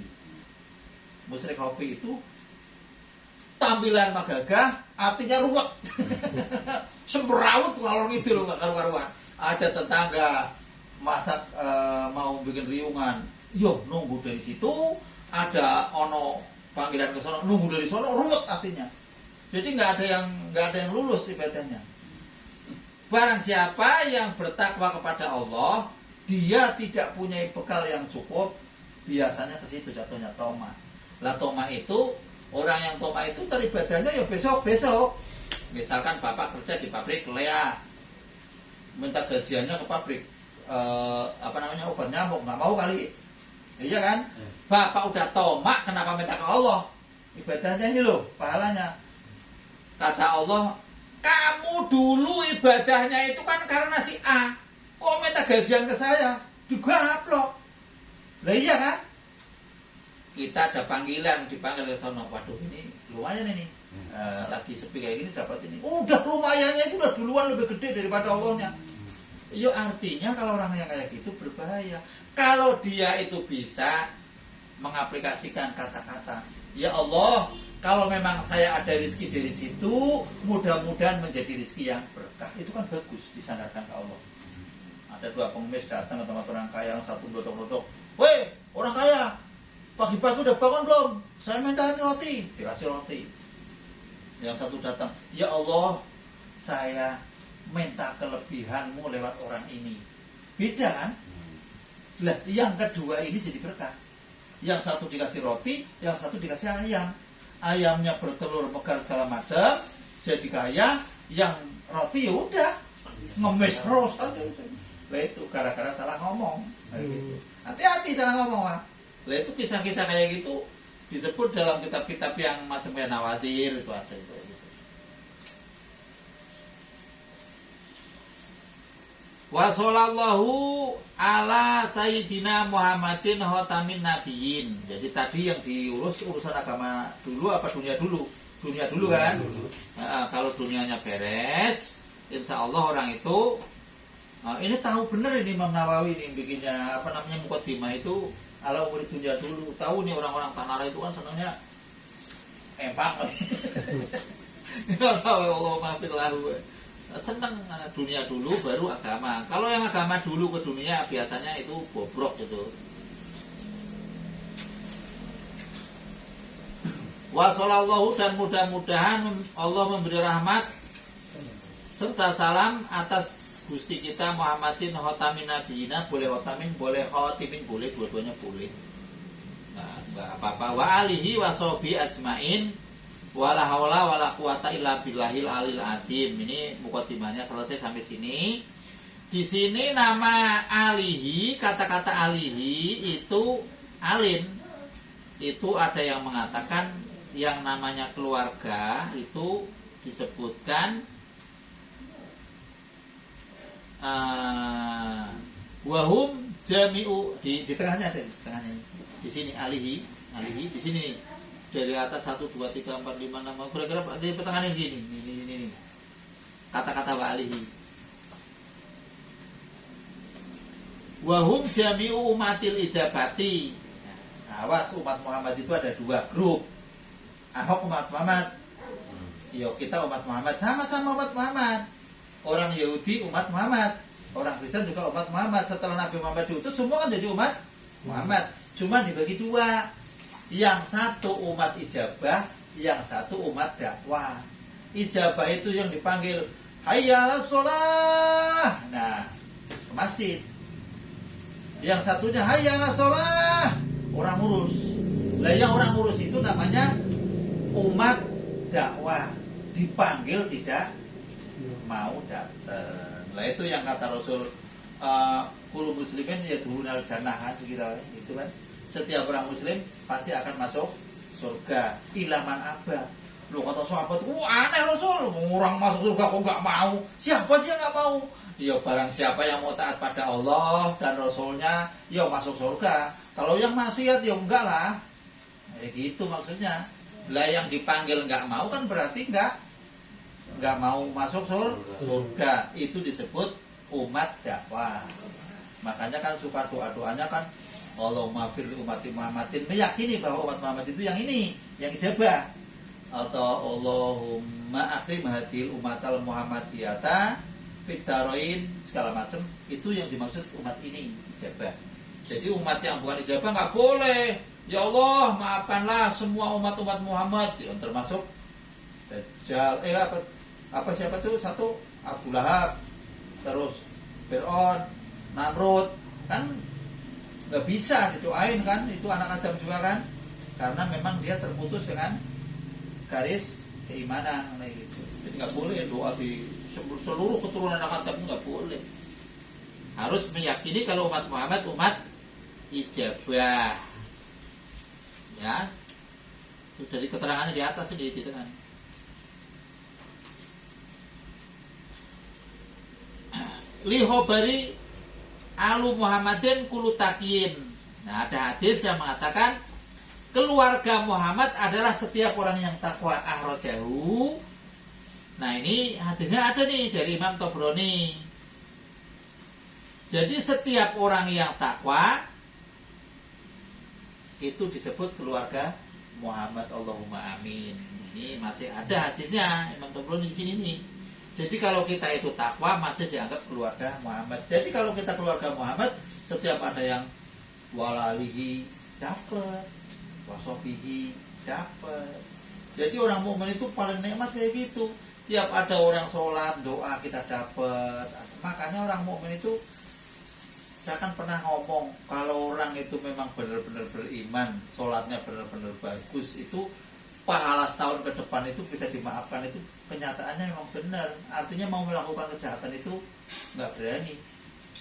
[SPEAKER 1] Musyrik khafi itu tampilan magagah, artinya ruwet. Semberawut ngalor itu loh, nggak karu-karuan. Ada tetangga masak mau bikin riungan, yo nunggu dari situ. Ada ono panggilan ke sono, nunggu dari sono, ruwet artinya. Jadi nggak ada yang lulus ibadahnya. Barang siapa yang bertakwa kepada Allah, dia tidak punya bekal yang cukup, biasanya ke situ jatuhnya toma. Lah toma itu, orang yang toma itu teribadahnya ya besok. Misalkan bapak kerja di pabrik Lea, minta gajiannya ke pabrik obat nyamuk, nggak mau kali. Iya kan? Bapak udah tomak, kenapa minta ke Allah? Ibadahnya ini loh, pahalanya. Kata Allah, kamu dulu ibadahnya itu kan karena si A. Kok minta gajian ke saya? Digaplok. Lah iya kan? Kita ada panggilan, dipanggil ke sono. Waduh, ini lumayan ini. Lagi sepi kayak gini dapat ini. Udah lumayannya itu udah duluan lebih gede daripada Allahnya. Ya artinya kalau orang yang kayak gitu berbahaya. Kalau dia itu bisa mengaplikasikan kata-kata, ya Allah, kalau memang saya ada rezeki dari situ, mudah-mudahan menjadi rezeki yang berkah. Itu kan bagus, disandarkan ke Allah. Ada 2 pengemis datang ke tempat orang kaya, yang satu dodok-dodok. Weh, orang kaya, pagi-pagi udah bangun belum? Saya minta roti. Dikasih roti. Yang satu datang, ya Allah, saya minta kelebihanmu lewat orang ini. Beda kan? Lah, yang kedua ini jadi berkah. Yang satu dikasih roti, yang satu dikasih ayam. Ayamnya bertelur, megar segala macam, jadi kaya. Yang roti ya udah ngemis terus aja. Lah itu gara-gara salah ngomong. Hati-hati salah ngomong, Pak. Lah itu kisah-kisah kayak gitu disebut dalam kitab-kitab yang macam kayak Nawadir itu ada itu. Wa sallallahu ala sayyidina Muhammadin khatamin nabiyyin. Jadi tadi yang diurus urusan agama dulu apa dunia dulu? Dunia dulu kan? Nah, kalau dunianya beres, insya Allah orang itu ini tahu bener ini Imam Nawawi ini bikinnya mukadimah itu ala umur dunia dulu. Tahu nih orang-orang Tanara itu kan senangnya empak. Allah maafin lahu. Senang dunia dulu baru agama. Kalau yang agama dulu ke dunia biasanya itu bobrok gitu. Wa sallallahu, dan mudah-mudahan Allah memberi rahmat serta salam atas Gusti kita Muhammadin khotamin nabiyina, boleh khotamin, boleh khotimin, boleh, dua-duanya boleh. Nah, enggak apa-apa. Wa alihi wa sahbi ajmain wala haula wala quwata illa billahil alil azim. Ini mukadimahnya selesai sampai sini. Di sini nama alihi, kata-kata alihi itu alin. Itu ada yang mengatakan yang namanya keluarga itu disebutkan wahum jami'u di tengahnya ada di tengahnya di sini alihi di sini dari atas 1 2 3 4 5 6 kira-kira di pertengahan ini kata-kata wa alihi wahum jami'u umatil ijabati. Nah, awas, umat Muhammad itu ada 2 grup. Ahok umat Muhammad, yo kita umat Muhammad, sama-sama umat Muhammad. Orang Yahudi umat Muhammad, orang Kristen juga umat Muhammad. Setelah Nabi Muhammad diutus, semua kan jadi umat Muhammad. Cuma dibagi 2. Yang satu umat ijabah, yang satu umat dakwah. Ijabah itu yang dipanggil hayya 'alas shalah. Nah, ke masjid. Yang satunya hayya 'alas shalah, orang ngurus. Lah yang orang ngurus itu namanya umat dakwah, dipanggil tidak mau datang. Lah itu yang kata Rasul, kullu muslimin yadkhulul jannah, gitu kan. Setiap orang muslim pasti akan masuk surga. Ilaman aba. Loh, kata sahabat, aneh Rasul, orang masuk surga kok nggak mau? Siapa sih yang nggak mau? Ya barang siapa yang mau taat pada Allah dan Rasulnya, ya masuk surga. Kalau yang maksiat ya enggak lah. Gitu maksudnya. Lah yang dipanggil nggak mau kan berarti nggak mau masuk surga. Itu disebut umat dakwah. Makanya kan suka doa-doanya kan Allahumma fir umati Muhammadin, meyakini bahwa umat Muhammad itu yang ini, yang ijabah. Atau Allahumma akrim hadil umatal Muhammadiyata fitaroin, segala macam. Itu yang dimaksud umat ini, ijabah. Jadi umat yang bukan ijabah nggak boleh. Ya Allah, maafkanlah semua umat-umat Muhammad, yang termasuk Dajjal, apa siapa tuh? Satu Abu Lahab, terus Fir'aun, Namrud, kan nggak bisa didoain kan? Itu anak Adam juga kan? Karena memang dia terputus dengan garis keimanan, gitu. Jadi nggak boleh doa di seluruh keturunan anak Adam, nggak boleh. Harus meyakini kalau umat Muhammad umat ijabah. Ya, itu dari keterangannya di atas ini di tengah. Lihobari alu Muhammadin kulutakin. Nah, ada hadis yang mengatakan keluarga Muhammad adalah setiap orang yang takwa ahrojahu. Nah, ini hadisnya ada nih dari Imam Tabrani. Jadi setiap orang yang takwa itu disebut keluarga Muhammad. Allahumma amin. Ini masih ada hadisnya Imam Tabrani di sini nih. Jadi kalau kita itu takwa masih dianggap keluarga Muhammad. Jadi kalau kita keluarga Muhammad, setiap ada yang walalihi dapat, wasofihi dapat. Jadi orang mukmin itu paling nikmat kayak gitu. Tiap ada orang sholat, doa kita dapat. Makanya orang mukmin itu, saya kan pernah ngomong, kalau orang itu memang benar-benar beriman, sholatnya benar-benar bagus, itu pahala setahun ke depan itu bisa dimaafkan. Itu kenyataannya memang benar. Artinya mau melakukan kejahatan itu nggak berani.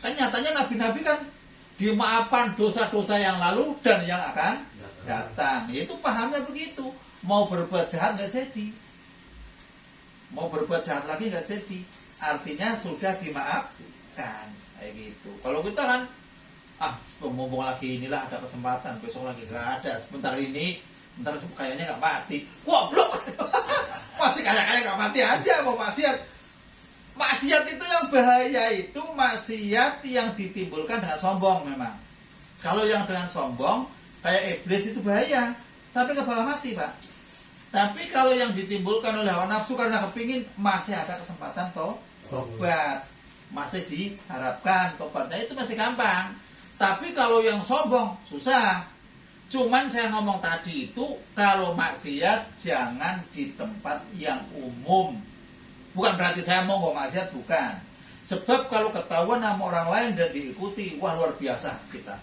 [SPEAKER 1] Kan nyatanya nabi-nabi kan dimaafkan dosa-dosa yang lalu dan yang akan datang. Itu pahamnya begitu. Mau berbuat jahat nggak jadi, mau berbuat jahat lagi nggak jadi. Artinya sudah dimaafkan. Kayak gitu. Kalau kita kan, ngomong lagi inilah ada kesempatan, besok lagi nggak ada. Sebentar ini, bentar kayaknya nggak mati. Goblok, masih kayak nggak mati aja mau maksiat. Maksiat itu yang bahaya itu maksiat yang ditimbulkan dengan sombong memang. Kalau yang dengan sombong kayak iblis itu bahaya, sampai ke bawah mati pak. Tapi kalau yang ditimbulkan oleh hawa nafsu karena kepingin, masih ada kesempatan tobat. Masih diharapkan tobatnya itu masih gampang. Tapi kalau yang sombong susah. Cuman saya ngomong tadi itu kalau maksiat jangan di tempat yang umum. Bukan berarti saya mau maksiat, bukan. Sebab kalau ketahuan sama orang lain dan diikuti, wah luar biasa kita.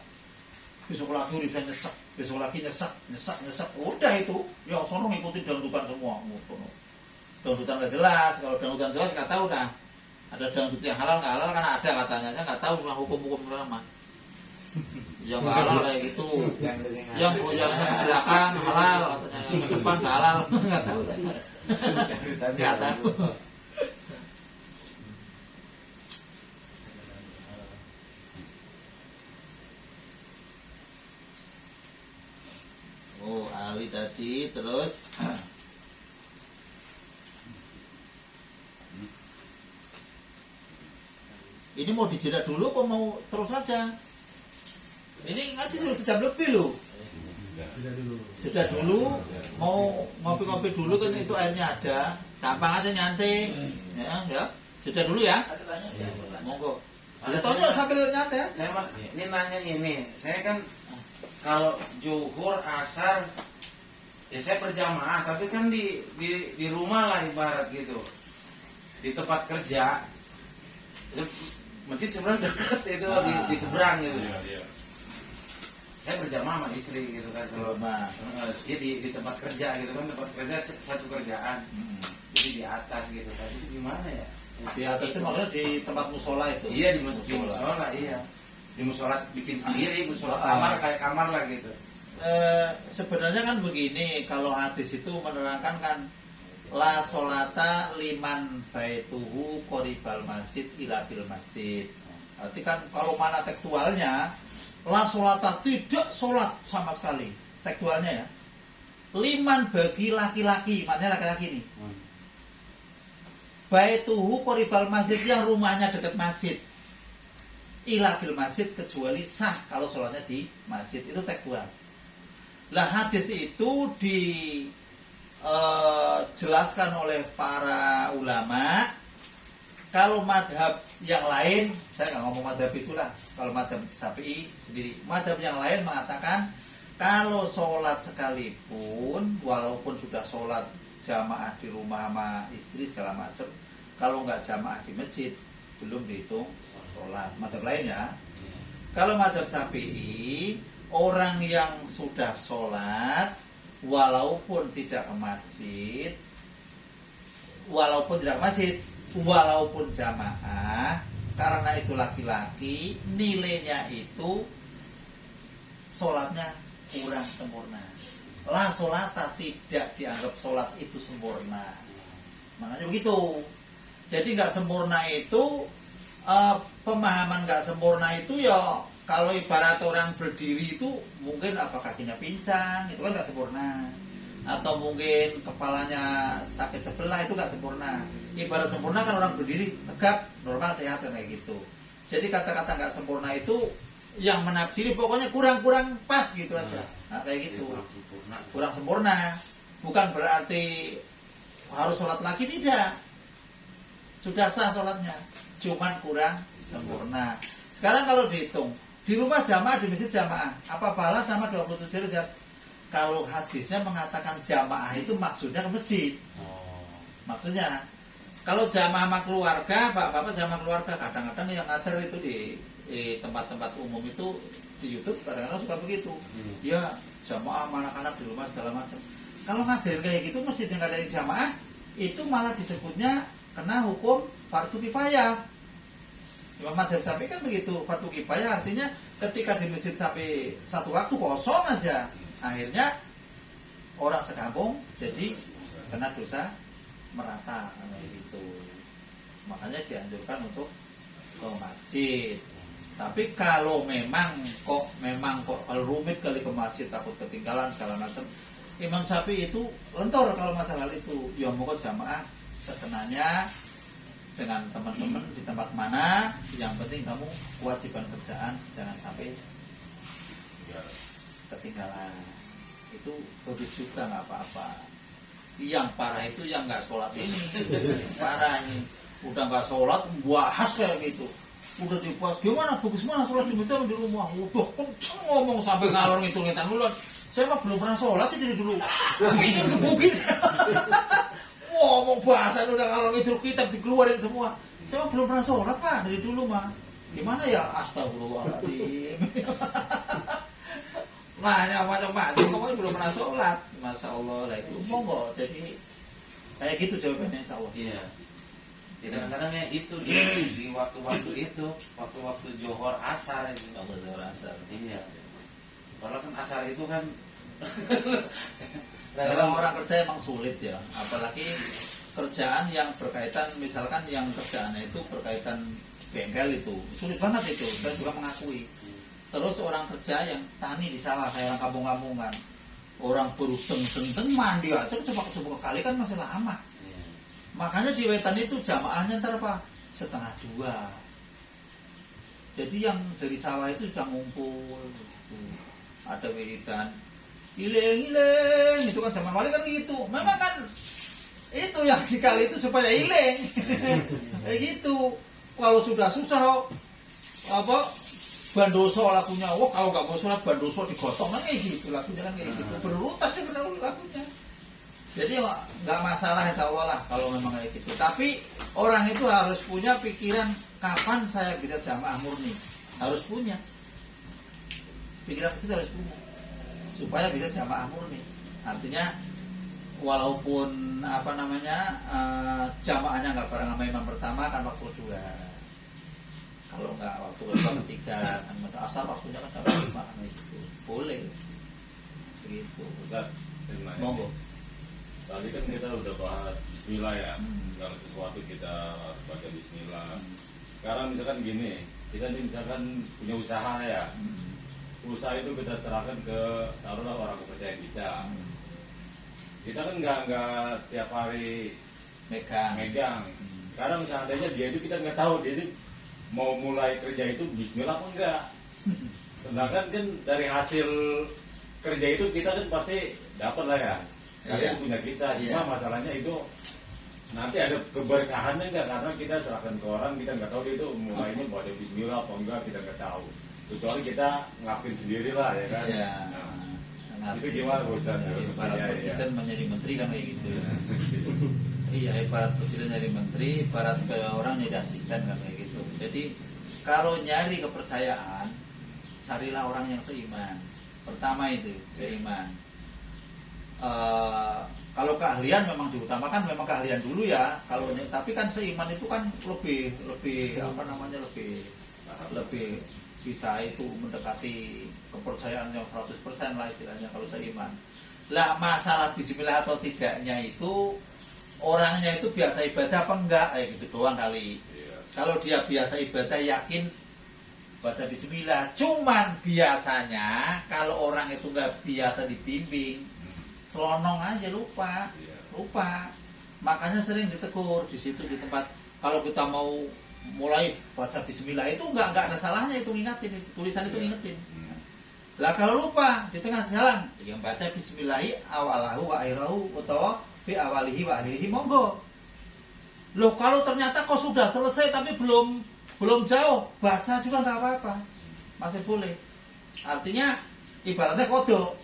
[SPEAKER 1] Besok lagi udah nyesek, besok lagi nyesek. Udah itu, ya sono ngikutin dangdutan semua. Dangdutan nggak jelas, kalau dangdutan jelas nggak tahu dah. Ada dangdut yang halal nggak halal kan ada katanya, saya nggak tahu cuma hukum-hukum drama. Yang nggak halal kayak gitu, yang goyangannya ke belakang halal katanya, yang ke depan nggak halal, nggak tahu. Nggak tahu. Oh, Ali tadi terus ini mau dijeda dulu apa mau terus saja? Ini ngaji sudah sejam lebih loh. Jeda dulu, mau ngopi-ngopi dulu kan itu airnya ada, gampang aja nyantai, ya. Jeda dulu ya. Monggo. Ya tonjol sambil nyantai.
[SPEAKER 3] Saya ini nanya ini, saya kan kalau zuhur asar ya saya berjamaah, tapi kan di rumah lah ibarat gitu, di tempat kerja. Masjid sebenarnya dekat itu di seberang gitu. Saya berjamaah sama istri gitu kan. Kalau dia di tempat kerja gitu kan, tempat kerja satu kerjaan. Jadi di atas gitu kan. Itu gimana ya?
[SPEAKER 1] Di atas itu maksudnya di tempat musola itu.
[SPEAKER 3] Iya di musola, iya. Di musola bikin sendiri, musola kamar kayak kamar lah gitu.
[SPEAKER 1] Sebenarnya kan begini, kalau hadis itu menerangkan kan la solata liman baituhu qoribal masjid ila fil masjid. Berarti kan kalau mana tekstualnya la solata tidak sholat sama sekali. Tekstualnya ya. Liman bagi laki-laki, maknanya laki-laki nih. Baituhu qoribal masjid yang rumahnya dekat masjid. Ila fil masjid kecuali sah kalau sholatnya di masjid, itu tekstual. Lah hadis itu dijelaskan oleh para ulama. Kalau madhab yang lain, saya nggak ngomong madhab itulah. Kalau madhab Syafi'i sendiri, madhab yang lain mengatakan kalau sholat sekalipun, walaupun sudah sholat jamaah di rumah sama istri segala macam, kalau nggak jamaah di masjid belum dihitung sholat. Madhab lain ya. Kalau madhab Syafi'i, orang yang sudah sholat walaupun tidak ke masjid, walaupun jamaah, karena itu laki-laki, nilainya itu sholatnya kurang sempurna. La sholata, tidak dianggap sholat itu sempurna. Makanya begitu. Jadi nggak sempurna itu, pemahaman nggak sempurna itu ya kalau ibarat orang berdiri itu mungkin apa kakinya pincang, itu kan nggak sempurna. Atau mungkin kepalanya sakit sebelah, itu nggak sempurna. Ibarat sempurna kan orang berdiri tegak, normal, sehat kayak gitu. Jadi kata-kata nggak sempurna itu yang menafsiri pokoknya kurang-kurang pas gitu aja. Nah, kayak gitu. Kurang sempurna. Bukan berarti harus sholat lagi, tidak. Sudah sah sholatnya, cuman kurang sempurna. Sekarang kalau dihitung, di rumah jamaah, di masjid jamaah, apa pahala sama 27 derajat? Kalau hadisnya mengatakan jamaah itu maksudnya ke masjid. Maksudnya, kalau jamaah sama keluarga, bapak-bapak jamaah keluarga, kadang-kadang yang ngajar itu di tempat-tempat umum itu di YouTube kadang-kadang suka begitu. Ya, jamaah sama anak-anak di rumah segala macam. Kalau ngajarin kayak gitu, masjid yang ada jamaah, itu malah disebutnya kena hukum fardu kifayah. Imam Madzhab Syafi'i kan begitu, fardu kifayah artinya ketika di masjid sampai satu waktu kosong aja, akhirnya orang sekampung jadi kena dosa merata gitu. Makanya dianjurkan untuk ke masjid. Tapi kalau memang kok kalau rumit kali ke masjid, takut ketinggalan segala macam, Imam Syafi'i itu lentor kalau masalah itu. Ya mau jamaah sekenanya dengan teman-teman di tempat mana, yang penting kamu kewajiban kerjaan jangan sampai ketinggalan. Itu bagus juga, nggak apa-apa. Yang parah itu yang nggak sholat ini. Parah ini, udah nggak sholat bahas kayak gitu. Udah dibahas gimana bagus mana sholat di masjid di rumah. Udah kenceng ngomong sampai ngalor ngitung-ngitung dulu. Saya mah belum pernah sholat sih dari dulu. Mungkin ngomong bahasa udah ngalor ngidul, kitab dikeluarin semua. Saya mah belum pernah sholat Pak dari dulu mah. Gimana ya? Astagfirullahaladzim. Nanya macam-macam, kamu belum pernah sholat. Masya Allah lah itu. Monggo. Jadi kayak gitu jawabannya insya Allah.
[SPEAKER 3] Iya. Ya, kadang-kadang ya itu di waktu-waktu itu, waktu-waktu johor asar itu.
[SPEAKER 1] Allah Zuhur Asar.
[SPEAKER 3] Iya. Kalau kan asar itu kan
[SPEAKER 1] Kalau orang kerja emang sulit ya, apalagi kerjaan yang berkaitan, misalkan yang kerjaannya itu berkaitan bengkel itu, sulit banget itu, saya juga mengakui. Terus orang kerja yang tani di sawah, kayak orang kampung-kampungan, orang baru teng mandi aja, coba sekali kan masih lama. Makanya di wetan itu jamaahnya ntar apa? 1:30. Jadi yang dari sawah itu sudah ngumpul, gitu. Ada wiridan, ileng itu kan zaman wali kan gitu. Memang kan itu yang dikali itu supaya ileng. Kayak gitu. Kalau sudah susah apa bandoso lagunya, wah kalau nggak mau sholat bandoso digotong kan kayak gitu lagunya kan kayak gitu. Berurutan sih benar lagunya. Jadi nggak masalah insya Allah lah kalau memang kayak gitu. Tapi orang itu harus punya pikiran kapan saya bisa jamaah murni. Harus punya. Pikiran itu harus punya. Supaya bisa jamaah murni. Artinya walaupun apa namanya jamaahnya nggak bareng sama imam pertama kan waktu kedua. Kalau nggak waktu kedua ketiga kan asal waktunya kan jam 5 kan gitu. Boleh. Begitu.
[SPEAKER 5] Ustaz, saya mau
[SPEAKER 1] Monggo.
[SPEAKER 5] tadi kan kita udah bahas Bismillah ya, segala sesuatu kita baca Bismillah. Sekarang misalkan gini, kita nih misalkan punya usaha ya, usaha itu kita serahkan ke taruhlah orang kepercayaan kita. Kita kan nggak tiap hari megang. Sekarang seandainya dia itu kita nggak tahu dia itu mau mulai kerja itu Bismillah apa enggak. Sedangkan kan dari hasil kerja itu kita kan pasti dapat lah ya. Karena
[SPEAKER 1] Iya.
[SPEAKER 5] itu punya kita. Cuma
[SPEAKER 1] Iya.
[SPEAKER 5] masalahnya itu nanti ada keberkahannya enggak, karena kita serahkan ke orang, kita nggak tahu dia itu mulainya baca Bismillah apa enggak, kita nggak tahu. Kecuali kita ngelakuin sendiri lah ya kan.
[SPEAKER 1] Iya.
[SPEAKER 5] Nah, itu gimana Pak Ustaz?
[SPEAKER 1] Ibarat
[SPEAKER 5] Iya,
[SPEAKER 1] presiden menjadi menteri kan kayak gitu. Iya, ibarat presiden jadi menteri, ibarat ke orang jadi asisten kan kayak gitu. Jadi kalau nyari kepercayaan, carilah orang yang seiman. Pertama itu seiman. Kalau keahlian memang diutamakan, memang keahlian dulu ya. Kalau tapi kan seiman itu kan lebih apa namanya lebih bisa itu mendekati kepercayaan yang 100% lah istilahnya kalau seiman. Lah masalah bismillah atau tidaknya itu orangnya itu biasa ibadah apa enggak gitu doang kali.
[SPEAKER 5] Iya.
[SPEAKER 1] Kalau dia biasa ibadah yakin baca bismillah, cuman biasanya kalau orang itu enggak biasa dibimbing, selonong aja lupa. Makanya sering ditegur di situ di tempat kalau kita mau mulai baca bismillah itu enggak ada salahnya itu ngingetin, tulisan itu ngingetin. Lah kalau lupa di tengah jalan yang baca bismillahi awalahu wa akhirahu atau fi awalihi wa akhirihi monggo. Loh kalau ternyata kok sudah selesai tapi belum jauh, baca juga enggak apa-apa. Masih boleh. Artinya ibaratnya kodok.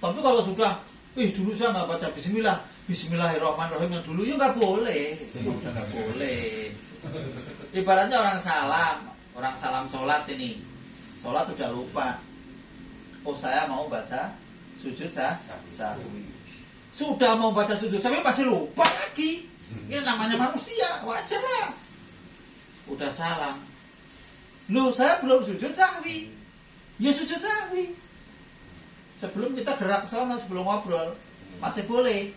[SPEAKER 1] Tapi kalau sudah dulu saya nggak baca bismillah, bismillahirrahmanirrahim yang dulu ya nggak boleh, nggak boleh. Ibaratnya orang salam sholat ini, sholat udah lupa. Oh saya mau baca sujud sahwi. Sudah mau baca sujud sahwi masih lupa lagi. Ini namanya manusia, wajar lah. Udah salam. Loh saya belum sujud sahwi. Ya sujud sahwi. Sebelum kita gerak ke sana, sebelum ngobrol masih boleh.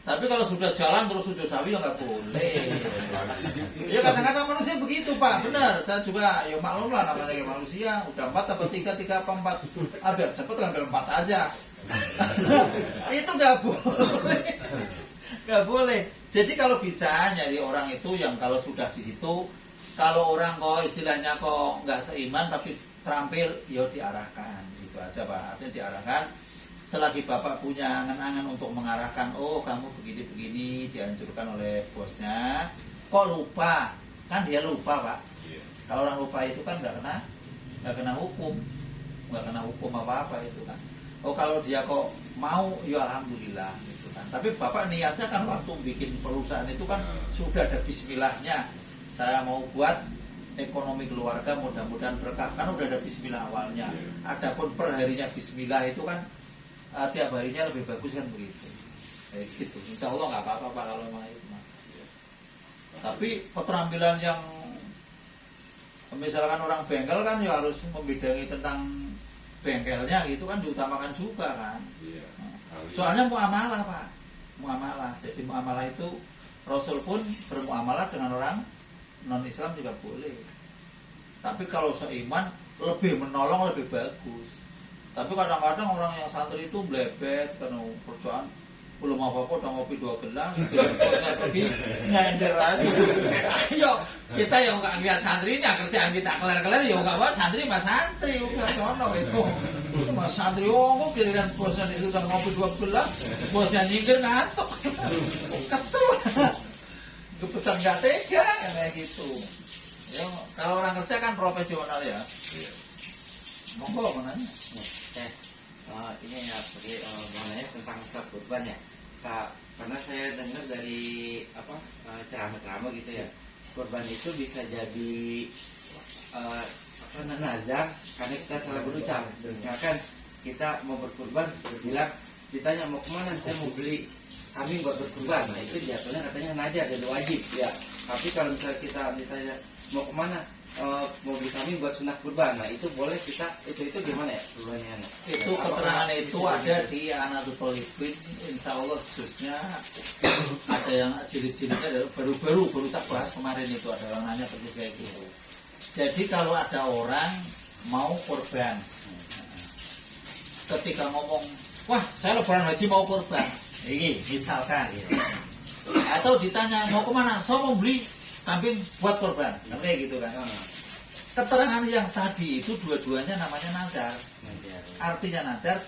[SPEAKER 1] Tapi kalau sudah jalan terus sujud sahwi ya nggak boleh. Ya kadang-kadang manusia begitu Pak, benar. Saya juga ya maklum lah namanya manusia. Udah 4 apa 3 apa 4. Biar cepet ambil 4 aja. Itu nggak boleh. Nggak boleh. Jadi kalau bisa nyari orang itu yang kalau sudah di situ, kalau orang kok istilahnya kok nggak seiman tapi terampil, ya diarahkan. Gitu aja Pak. Artinya diarahkan. Selagi Bapak punya angan-angan untuk mengarahkan, oh kamu begini-begini dianjurkan oleh bosnya, kok lupa? Kan dia lupa Pak. Kalau orang lupa itu kan nggak kena hukum apa-apa itu kan. Oh kalau dia kok mau, ya alhamdulillah gitu kan. Tapi Bapak niatnya kan waktu bikin perusahaan itu kan sudah ada bismillahnya. saya mau buat ekonomi keluarga mudah-mudahan berkah, kan udah ada bismillah awalnya. Adapun per harinya bismillah itu kan tiap harinya lebih bagus kan begitu. Kayak gitu. Insya Allah nggak apa-apa Pak kalau memang itu. Tapi keterampilan yang misalkan orang bengkel kan ya harus membidangi tentang bengkelnya gitu kan diutamakan juga kan.
[SPEAKER 5] Iya.
[SPEAKER 1] Soalnya muamalah Pak, muamalah. Jadi muamalah itu Rasul pun bermuamalah dengan orang non Islam juga boleh. Tapi kalau seiman lebih menolong lebih bagus. Tapi kadang-kadang orang yang santri itu blebet karena kerjaan belum apa-apa udah ngopi 2 gelas, saya pergi nyender aja. Ayo kita yang nggak lihat santrinya kerjaan kita kelar-kelar ya nggak apa santri mas santri udah sono gitu. Mas santri kok giliran bosnya itu udah ngopi 2 gelas, bosnya nyingkir ngantuk, kesel, kepecat nggak tega kayak gitu. Ya, kalau orang kerja kan profesional ya. Monggo mana?
[SPEAKER 6] Ini ya mengenai tentang kurban ya. Karena saya dengar dari ceramah-ceramah gitu ya, kurban itu bisa jadi nazar karena kita salah berucap. Misalkan kita mau berkurban, bilang ditanya mau kemana, saya mau beli kambing buat berkurban. Nah itu jatuhnya katanya nazar jadi wajib ya. Tapi kalau misalnya kita ditanya mau kemana, mau beli kambing buat sunat kurban, nah itu boleh kita itu gimana ya kurbannya?
[SPEAKER 1] Itu keterangan itu ada di Anatul Talibin, insya Allah khususnya ada yang jilid-jilidnya baru tak bahas kemarin itu ada orang nanya persis kayak gitu. Jadi kalau ada orang mau kurban, ketika ngomong, wah saya lebaran haji mau kurban, ini misalkan, atau ditanya mau kemana, saya mau beli kambing buat kurban, kayak gitu kan. Keterangan yang tadi itu dua-duanya namanya nazar. Artinya nazar,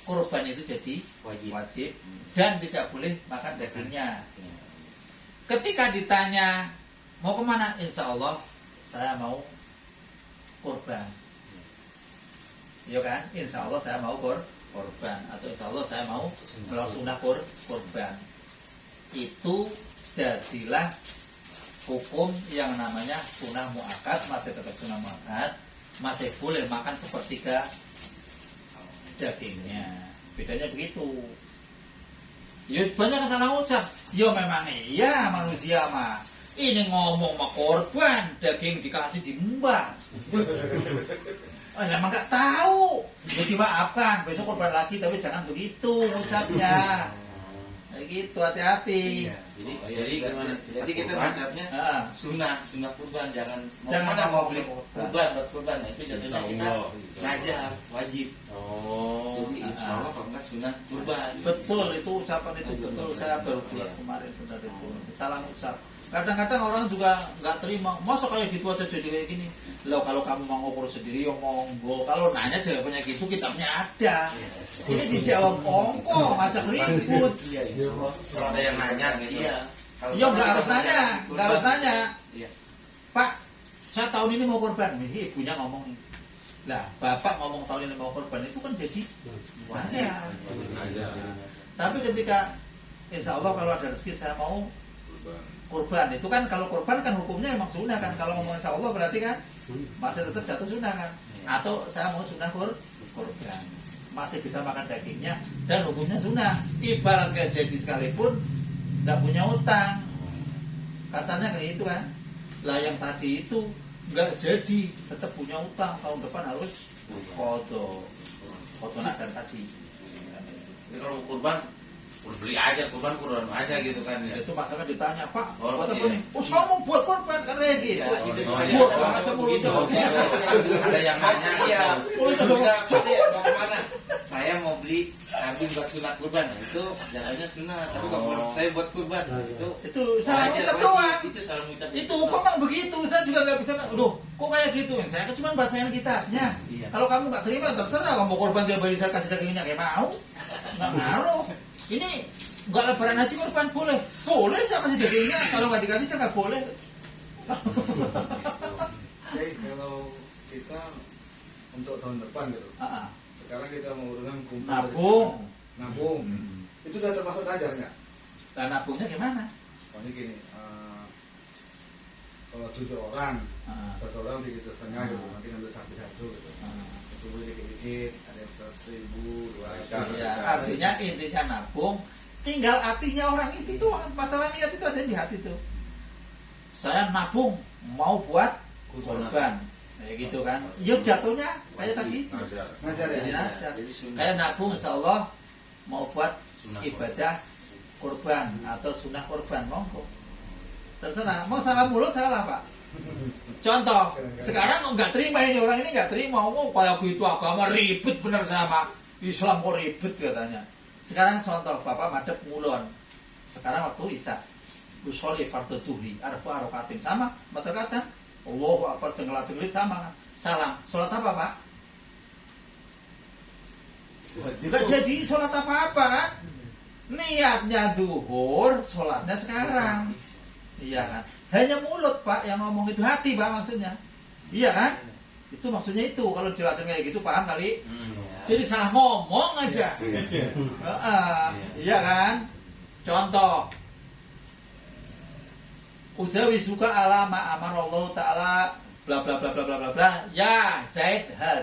[SPEAKER 1] kurban itu jadi wajib dan tidak boleh makan dagingnya. Ketika ditanya mau kemana, insya Allah saya mau kurban. Ya kan, insya Allah saya mau kurban atau insya Allah saya mau melakukan kurban. Itu jadilah hukum yang namanya sunnah muakkad, masih tetap sunnah muakkad, masih boleh makan sepertiga dagingnya. Bedanya begitu. Ya banyak yang salah ucap. Ya memang iya manusia mah. Ini ngomong mau korban, daging dikasih dimbang. Memang nggak tahu. Ya dimaafkan, besok korban lagi, tapi jangan begitu ucapnya. Kayak gitu, hati-hati.
[SPEAKER 6] Jadi kita menghadapnya sunnah kurban, jangan mau beli kurban buat kurban, nah, itu jadinya kita ngajar wajib. Jadi insya Allah kalau nggak sunnah kurban.
[SPEAKER 1] Betul, itu ucapan itu betul. Saya baru jelas kemarin benar itu. Salah ucap. Kadang-kadang orang juga nggak terima. Masa kayak gitu aja jadi kayak gini. Loh kalau kamu mau ngobrol sendiri ya monggo. Kalau nanya jawabannya gitu kitabnya ada. Ini dijawab ongko, ngajak ribut.
[SPEAKER 3] Kalau ada yang nanya gitu.
[SPEAKER 6] Iya.
[SPEAKER 1] Ya nggak harus nanya, nggak harus nanya.
[SPEAKER 6] Iya.
[SPEAKER 1] Pak, saya tahun ini mau korban. Ini ibunya ngomong. Lah, bapak ngomong tahun ini mau korban itu kan jadi wajib. Tapi ketika insya Allah kalau ada rezeki saya mau kurban, itu kan kalau kurban kan hukumnya emang sunnah kan. Kalau ngomong insya Allah berarti kan masih tetap jatuh sunnah kan. Atau saya mau sunnah kurban, masih bisa makan dagingnya dan hukumnya sunnah. Ibarat gak jadi sekalipun nggak punya utang, kasarnya kayak itu kan. Lah yang tadi itu nggak jadi, tetap punya utang, tahun depan harus foto nadar tadi.
[SPEAKER 3] Jadi kalau kurban beli aja, kurban aja gitu kan ya.
[SPEAKER 1] Itu masalah ditanya, Pak,
[SPEAKER 3] Oh,
[SPEAKER 1] buat apa
[SPEAKER 3] iya.
[SPEAKER 1] nih? Oh, saya mau buat korban kan kayak gitu.
[SPEAKER 3] Ada yang nanya.
[SPEAKER 6] Iya. Kita mau kemana? Saya mau beli kambing buat sunat kurban. Nah, itu jalannya sunat. Tapi kalau saya buat kurban, itu
[SPEAKER 1] salah
[SPEAKER 6] aja
[SPEAKER 1] ucap
[SPEAKER 6] wajib.
[SPEAKER 1] doang.
[SPEAKER 6] Itu salah ucap.
[SPEAKER 1] Itu kok nggak begitu? Saya juga nggak bisa. Loh, kok kayak gitu? Saya kan cuma bacain kitabnya.
[SPEAKER 6] Iya.
[SPEAKER 1] Kalau kamu nggak terima, terserah. Kamu mau korban tiap hari saya kasih dagingnya kayak mau. Nggak ngaruh. Ini nggak lebaran haji korban boleh. Boleh saya kasih dagingnya. Kalau nggak dikasih saya nggak boleh.
[SPEAKER 4] Jadi kalau kita untuk tahun depan gitu,
[SPEAKER 1] Ah, ah.
[SPEAKER 4] sekarang kita mau urunan kumpul
[SPEAKER 1] Nabung.
[SPEAKER 4] nabung, itu udah termasuk najar nggak?
[SPEAKER 1] Nah, nabungnya gimana?
[SPEAKER 4] Ini gini, kalau 7 orang,
[SPEAKER 1] Ah.
[SPEAKER 4] 1 orang begitu setengah gitu,
[SPEAKER 1] Ah.
[SPEAKER 4] nanti ngambil sapi satu gitu.
[SPEAKER 1] Ah.
[SPEAKER 4] Itu boleh dikit-dikit, ada yang 100.000, 200.
[SPEAKER 1] Iya, artinya intinya nabung, tinggal hatinya orang itu tuh, masalah niat itu ada di hati tuh. Saya nabung mau buat korban, kayak gitu kan? Ya jatuhnya kayak tadi.
[SPEAKER 5] Ngajar.
[SPEAKER 4] Ngajar ya?
[SPEAKER 1] Jadi najar.
[SPEAKER 6] Jadi sunnah.
[SPEAKER 1] Kayak nabung, insya Allah mau buat
[SPEAKER 6] Sunnah
[SPEAKER 1] ibadah korban atau sunnah korban, monggo. Terserah. Mau salah mulut salah pak. Contoh, sekarang nggak terima ini orang ini nggak terima, mau kayak gitu agama ribet bener sama Islam kok ribet katanya. Sekarang contoh, bapak madep ngulon. Sekarang waktu isya, usolli fardhu dhuhri, arba rakaat sama, betul kata. Allahu akbar cengkelat-cengkelit sama kan. Salam. Salat apa pak? Tidak jadi salat apa-apa kan? Niatnya duhur, salatnya sekarang. Iya kan? Hanya mulut pak yang ngomong itu, hati pak maksudnya. Iya kan? Itu maksudnya itu. Kalau jelasin kayak gitu paham kali? Jadi salah ngomong aja. Iya kan? Contoh. Uzawi suka ala ma amar Allah taala bla bla bla bla bla bla bla. Ya Zaid